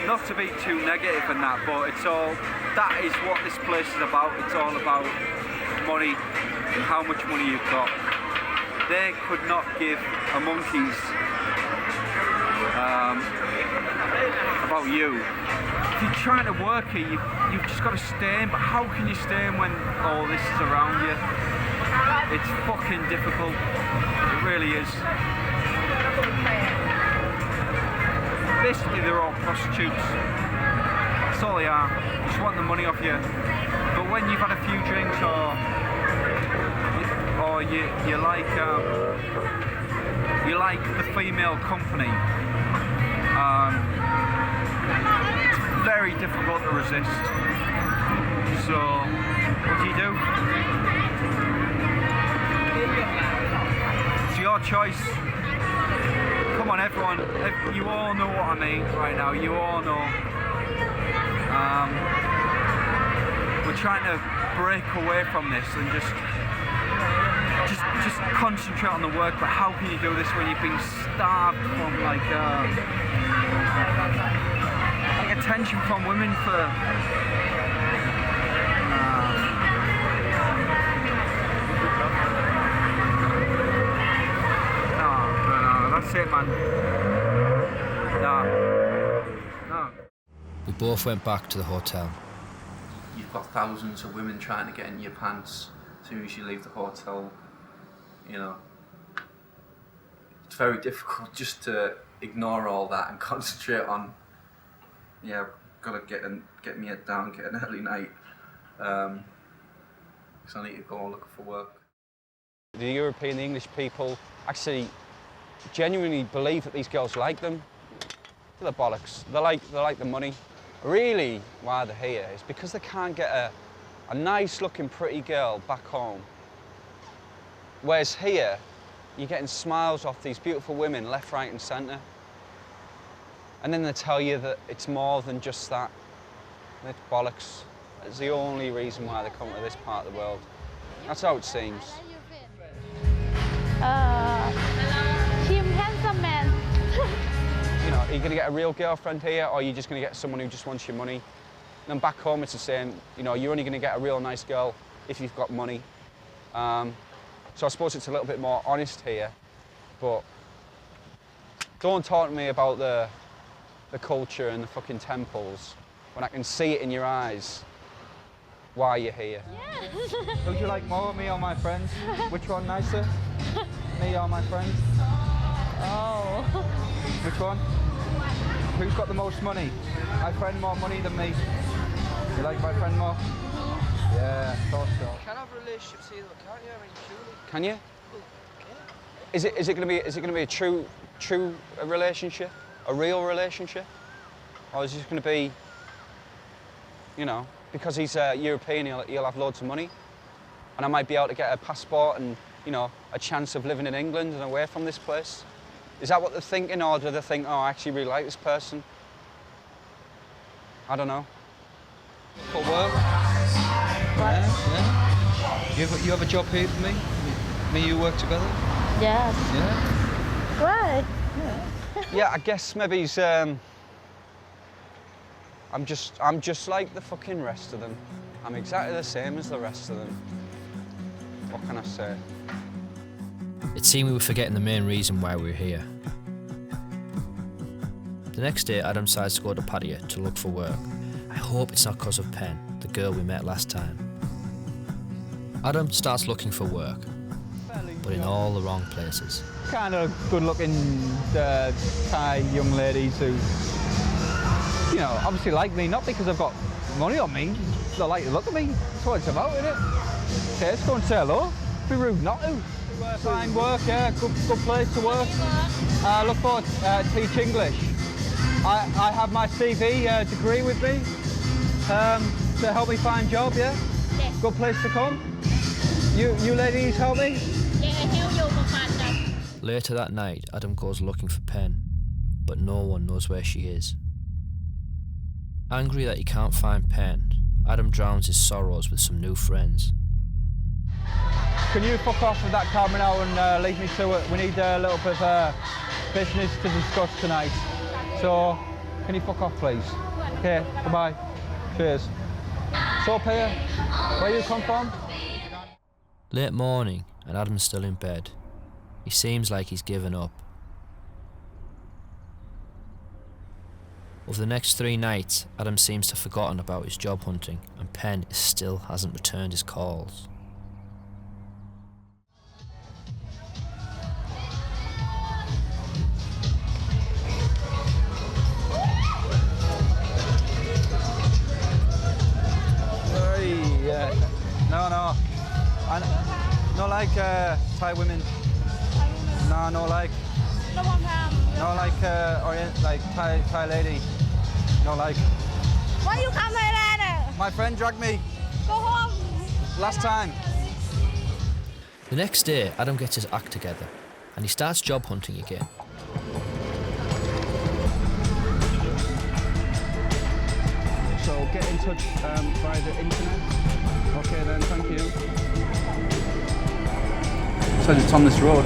Speaker 3: Not to be too negative in that, but it's all... That is what this place is about. It's all about money and how much money you've got. They could not give a monkey's about you. If you're trying to work here, you've just got to stay in, but how can you stay in when all this is around you? It's fucking difficult. It really is. Basically, they're all prostitutes. That's all they are. They just want the money off you. But when you've had a few drinks or you like the female company, it's very difficult to resist. So, what do? It's your choice. Come on, everyone. You all know what I mean right now. You all know. We're trying to break away from this and just concentrate on the work. But how can you do this when you've been starved from like attention from women for? No, that's it, man. No.
Speaker 1: We both went back to the hotel.
Speaker 3: You've got thousands of women trying to get in your pants as soon as you leave the hotel, you know. It's very difficult just to ignore all that and concentrate on, yeah, gotta get me head down, get an early night, because I need to go looking for work.
Speaker 2: The European, the English people actually genuinely believe that these girls like them. They're bollocks. They like the money. Really, why they're here is because they can't get a nice-looking, pretty girl back home. Whereas here, you're getting smiles off these beautiful women left, right, and centre. And then they tell you that it's more than just that. And it's bollocks. It's the only reason why they come to this part of the world. That's how it seems.
Speaker 11: Him handsome man.
Speaker 2: You know, are you going to get a real girlfriend here, or are you just going to get someone who just wants your money? And then back home, it's the same. You know, you're only going to get a real nice girl if you've got money. So I suppose it's a little bit more honest here, but don't talk to me about the culture and the fucking temples when I can see it in your eyes why you're here.
Speaker 11: Yeah.
Speaker 2: Would you like more, me or my friends? Which one nicer? Me or my friends?
Speaker 11: Oh.
Speaker 2: Which one? Who's got the most money? My friend more money than me. You like my friend more? Yeah, thought so.
Speaker 4: You can have relationships here, though, can't you? I mean, surely.
Speaker 2: Can you?
Speaker 4: Well,
Speaker 2: Is it going to be a true relationship, a real relationship, or is it going to be, you know, because he's European, he'll have loads of money, and I might be able to get a passport and, you know, a chance of living in England and away from this place? Is that what they're thinking, or do they think, oh, I actually really like this person? I don't know. For work? Yeah. You have a job here for me? Me and you work together?
Speaker 11: Yes.
Speaker 2: Yeah.
Speaker 11: Why?
Speaker 2: Yeah, I guess maybe he's, I'm just like the fucking rest of them. I'm exactly the same as the rest of them. What can I say?
Speaker 1: It seemed we were forgetting the main reason why we were here. The next day, Adam decides to go to Pattaya to look for work. I hope it's not because of Pen, the girl we met last time. Adam starts looking for work, but in all the wrong places.
Speaker 2: Kind of good-looking Thai young ladies who, you know, obviously like me, not because I've got money on me, they like to look at me. That's what it's about, isn't it? Okay, let's go and say hello. Be rude not to. Find work, yeah, good place to work. Look forward to teach English. I have my CV degree with me to help me find job, yeah?
Speaker 11: Yes.
Speaker 2: Good place to come. You ladies help me?
Speaker 11: Yeah, help you for fun.
Speaker 1: Later that night, Adam goes looking for Pen, but no one knows where she is. Angry that he can't find Pen, Adam drowns his sorrows with some new friends.
Speaker 2: Can you fuck off with that camera now and leave me to it? We need a little bit of business to discuss tonight. So, can you fuck off, please? Okay, goodbye. Cheers. So, Pierre, where you come from?
Speaker 1: Late morning, and Adam's still in bed. He seems like he's given up. Over the next 3 nights, Adam seems to have forgotten about his job hunting, and Penn still hasn't returned his calls.
Speaker 2: No. No like Thai women. No like. No like Orient, like Thai lady. No like.
Speaker 12: Why you come Thailand?
Speaker 2: My friend dragged me.
Speaker 12: Go home.
Speaker 2: Last time.
Speaker 1: The next day, Adam gets his act together, and he starts job hunting again.
Speaker 2: So get in touch via the internet. Okay then, thank you. So it's on this road.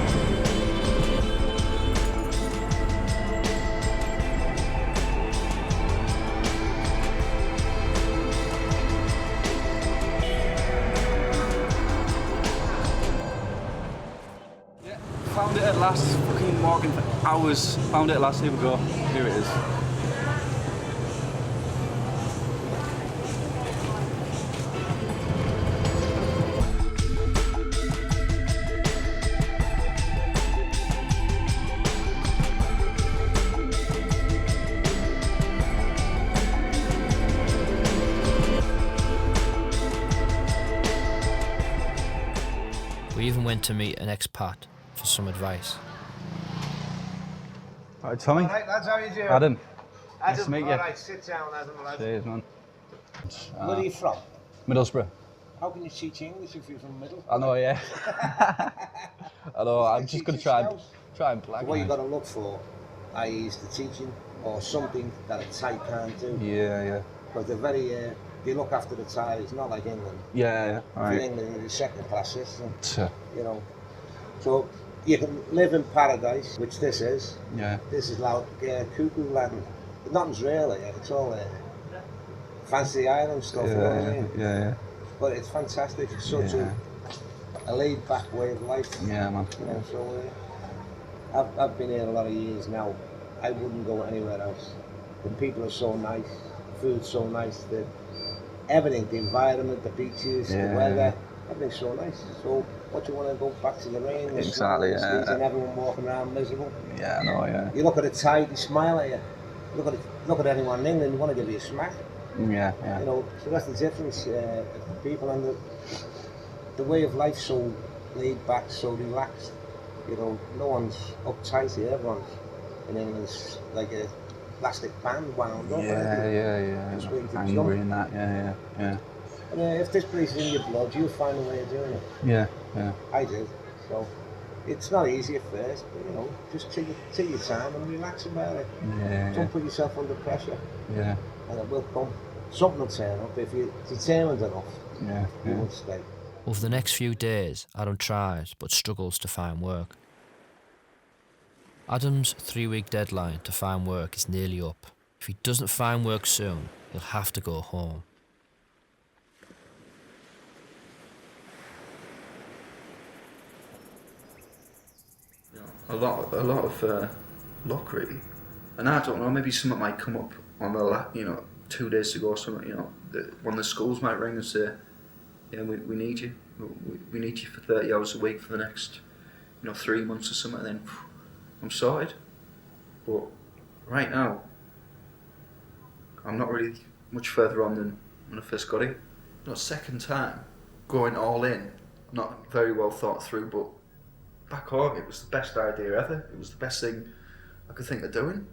Speaker 2: Yeah, found it at last. Fucking walking for hours. Found it at last. Here we go. Here it is.
Speaker 1: We even went to meet an expat for some advice.
Speaker 2: All right, Tommy.
Speaker 4: All right, lads, how are you doing?
Speaker 2: Adam. Nice to meet you.
Speaker 4: All right, sit down, Adam, lad.
Speaker 2: Cheers, man.
Speaker 4: Where are you from?
Speaker 2: Middlesbrough.
Speaker 4: How can you teach English if you're from Middle?
Speaker 2: I know, yeah. I know, I'm just going to try and black.
Speaker 4: What you got to look for, i.e. is the teaching or something that a Thai can't do.
Speaker 2: Yeah.
Speaker 4: Because they're very, they look after the Thai. It's not like England.
Speaker 2: Yeah. All right.
Speaker 4: In England, it's a second-class system.
Speaker 2: Sure.
Speaker 4: You know, so you can live in paradise, which this is.
Speaker 2: Yeah.
Speaker 4: This is like cuckoo land. Nothing's really. It's all fancy island stuff. You know what I mean?
Speaker 2: Yeah.
Speaker 4: But it's fantastic. It's such a laid-back way of life.
Speaker 2: Yeah, man.
Speaker 4: You know, so I've been here a lot of years now. I wouldn't go anywhere else. The people are so nice. The food's so nice. Everything, the environment, the beaches, the weather, everything's so nice. So what do you want to go back to the rain?
Speaker 2: Exactly, yeah.
Speaker 4: And everyone walking around miserable.
Speaker 2: Yeah, I know, yeah.
Speaker 4: You look at a Thai, they smile at you. Look at anyone in England, they want to give you a smack.
Speaker 2: Yeah.
Speaker 4: You know, so that's the difference. The people and the way of life so laid back, so relaxed. You know, no one's uptight here. Everyone's in England's like a plastic band wound up.
Speaker 2: Yeah.
Speaker 4: Just waiting to
Speaker 2: Angry
Speaker 4: jump.
Speaker 2: and that, yeah.
Speaker 4: And if this place is in your blood, you'll find a way of doing it.
Speaker 2: Yeah.
Speaker 4: I did. So it's not easy at first, but you know, just take your time and relax about it.
Speaker 2: Yeah.
Speaker 4: Don't put yourself under pressure.
Speaker 2: Yeah.
Speaker 4: And it will come. Something will turn up if you're determined enough.
Speaker 2: Yeah.
Speaker 4: You will stay.
Speaker 1: Over the next few days, Adam tries but struggles to find work. Adam's 3-week deadline to find work is nearly up. If he doesn't find work soon, he'll have to go home.
Speaker 3: A lot of luck really, and I don't know. Maybe something might come up on the 2 days ago or something. One of the schools might ring and say, "Yeah, we need you. We need you for 30 hours a week for the next 3 months or something." And then I'm sorted. But right now, I'm not really much further on than when I first got here. Second time going all in, not very well thought through, but back home it was the best idea ever. It was the best thing I could think of doing,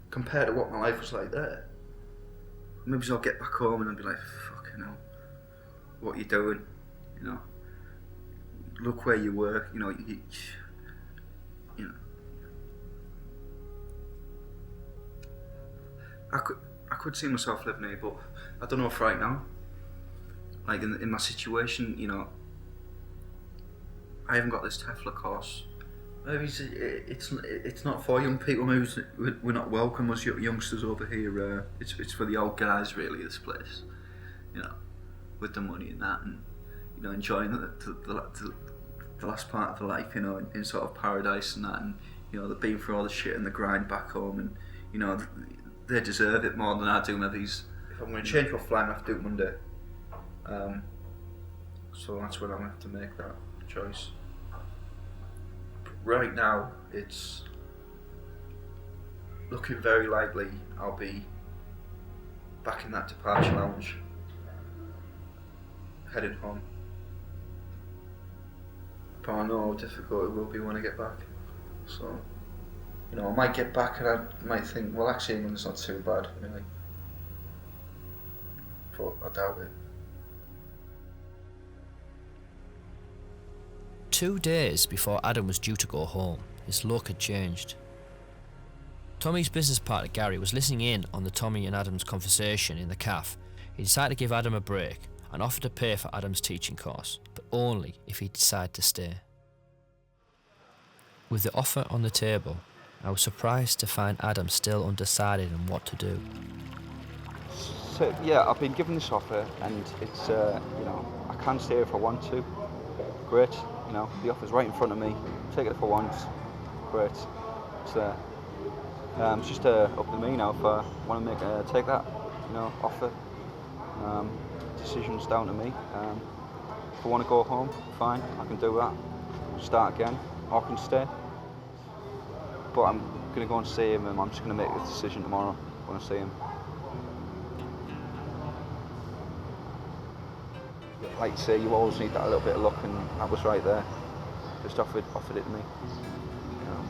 Speaker 3: compared to what my life was like there. Maybe I'll get back home and I'll be like, fucking hell, what are you doing? Look where you work, I could see myself living here, but I don't know if right now, like in my situation, you know, I haven't got this Tefla course. Maybe it's not for young people. Maybe we're not welcome as youngsters over here. It's for the old guys really. This place, you know, with the money and that, and you know, enjoying the last part of the life, you know, in sort of paradise and that, and you know, they've been through all the shit and the grind back home, and you know, they deserve it more than I do. Maybe if I'm going to change my flying, I have to do it Monday. So that's when I'm going to have to make that choice. Right now, it's looking very likely I'll be back in that departure lounge, heading home. But I know how difficult it will be when I get back. So, you know, I might get back and I might think, well, actually, England's not too bad, really. But I doubt it.
Speaker 1: 2 days before Adam was due to go home, his luck had changed. Tommy's business partner Gary was listening in on the Tommy and Adam's conversation in the cafe. He decided to give Adam a break and offered to pay for Adam's teaching course, but only if he decided to stay. With the offer on the table, I was surprised to find Adam still undecided on what to do.
Speaker 2: So, yeah, I've been given this offer, and it's, you know, I can stay if I want to. Great, you know, the offer's right in front of me. Take it if I want. Great, it's there. It's just up to me now if I want to take that, you know, offer. Decision's down to me. If I want to go home, fine, I can do that. Start again, or I can stay. But I'm going to go and see him, and I'm just going to make a decision tomorrow when I see him. Like you say, you always need that little bit of luck, and that was right there. Just offered it to me. You know,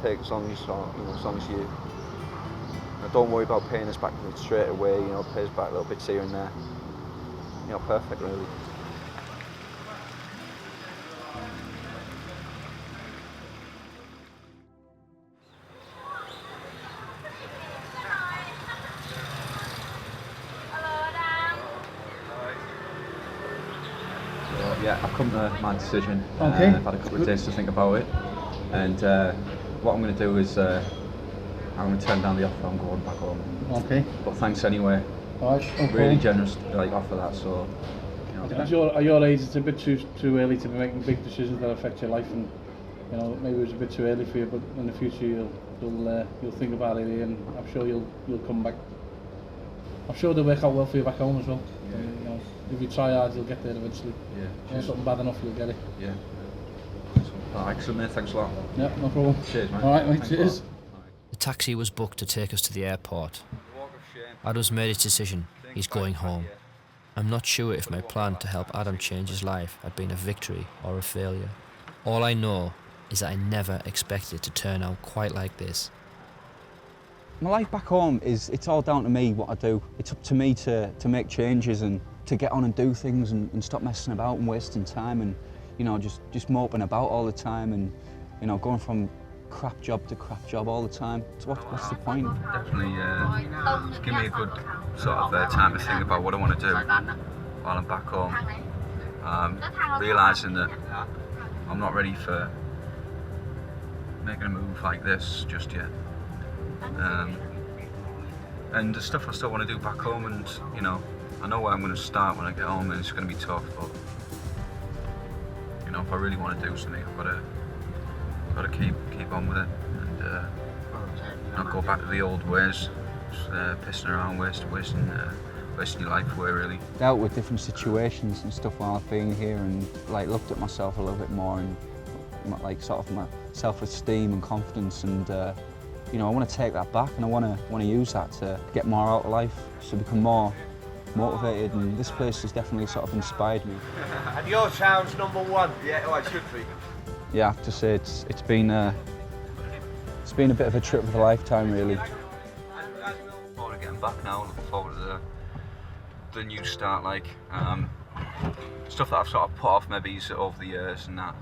Speaker 2: take as long as you know, as long as you don't worry about paying us back straight away. You know, pay us back little bits here and there. You know, perfect really.
Speaker 3: Yeah, I've come to my decision.
Speaker 13: Okay.
Speaker 3: I've had a couple of days to think about it, and what I'm going to do is I'm going to turn down the offer. I'm going back home.
Speaker 13: Okay.
Speaker 3: But thanks anyway.
Speaker 13: All right. Okay.
Speaker 3: Really generous, like, offer that. So, you know.
Speaker 13: At your age, it's a bit too early to be making big decisions that affect your life, and you know, maybe it was a bit too early for you. But in the future, you'll think about it, and I'm sure you'll come back. I'm sure they'll work out well for you back home as well.
Speaker 3: Yeah.
Speaker 13: You know, if you try hard, you'll get there eventually.
Speaker 3: Yeah.
Speaker 13: You know, something bad enough, you'll get it.
Speaker 3: Yeah. Alright, excellent mate, thanks a lot.
Speaker 13: Yeah, no problem.
Speaker 3: Cheers, mate.
Speaker 13: Alright, mate, cheers.
Speaker 1: The taxi was booked to take us to the airport. Adam's made his decision. He's going home. I'm not sure if my plan to help Adam change his life had been a victory or a failure. All I know is that I never expected it to turn out quite like this.
Speaker 2: My life back home it's all down to me what I do. It's up to me to make changes and to get on and do things and stop messing about and wasting time and, you know, just moping about all the time and, you know, going from crap job to crap job all the time. So what's the point?
Speaker 3: Definitely just give me a good sort of time to think about what I want to do while I'm back home. Realising that I'm not ready for making a move like this just yet. And the stuff I still want to do back home, and you know, I know where I'm going to start when I get home, and it's going to be tough, but you know, if I really want to do something, I've got to keep on with it and not go back to the old ways, just pissing around, wasting your life away really.
Speaker 2: Dealt with different situations and stuff while I've been here, and like looked at myself a little bit more, and like sort of my self-esteem and confidence, and you know, I want to take that back, and I want to use that to get more out of life, to become more motivated, and this place has definitely sort of inspired me.
Speaker 14: And your town's #1. Yeah, well, it should be.
Speaker 2: Yeah, I have to say it's been a bit of a trip of a lifetime, really.
Speaker 3: Looking forward to getting back now. Looking forward to the new start, like stuff that I've sort of put off maybe over the years and that.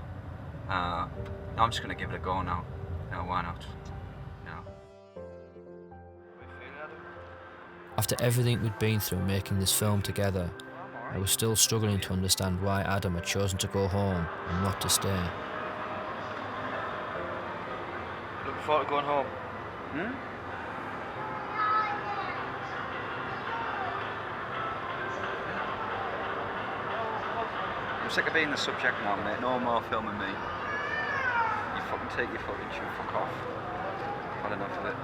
Speaker 3: I'm just gonna give it a go now. You know, why not? You know.
Speaker 1: After everything we'd been through making this film together, I was still struggling to understand why Adam had chosen to go home and not to stay.
Speaker 15: Looking forward to going home. I'm sick of being the subject now, mate. No more filming me. You fucking take your fucking shoe, fuck off. I've had enough of it.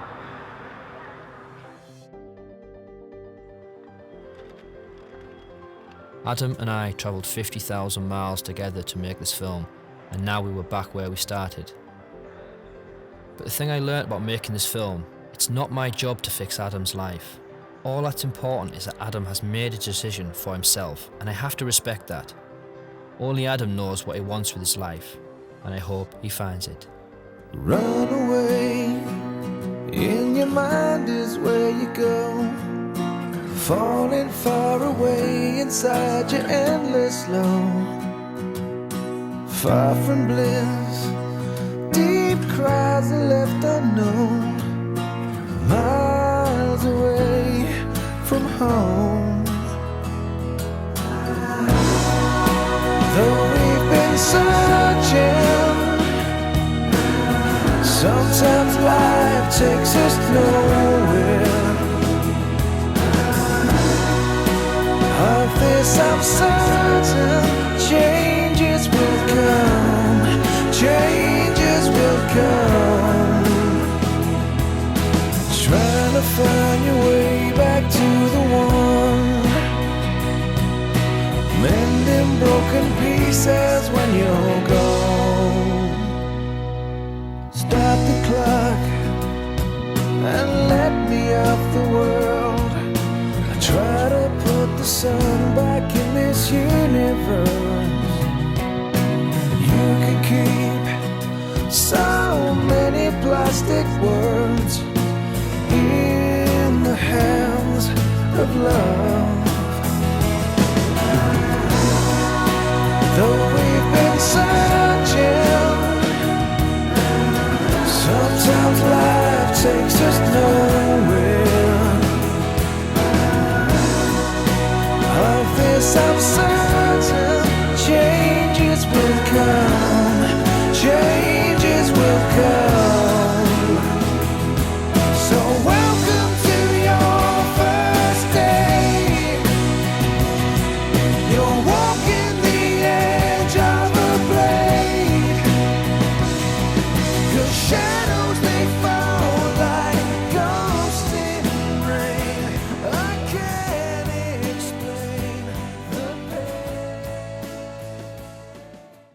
Speaker 1: Adam and I travelled 50,000 miles together to make this film, and now we were back where we started. But the thing I learnt about making this film, it's not my job to fix Adam's life. All that's important is that Adam has made a decision for himself, and I have to respect that. Only Adam knows what he wants with his life, and I hope he finds it.
Speaker 16: Run away, in your mind is where you go. Falling far away inside your endless low. Far from bliss, deep cries are left unknown. Miles away from home. Though we've been searching, sometimes life takes us nowhere. Of this I'm certain, changes will come, changes will come. Trying to find your way back to the one, mending broken pieces when you're gone. Stop the clock and let me off the world. I try to put the sun back in this universe. You can keep so many plastic words in the hands of love. Though we've been searching, sometimes life takes us nowhere.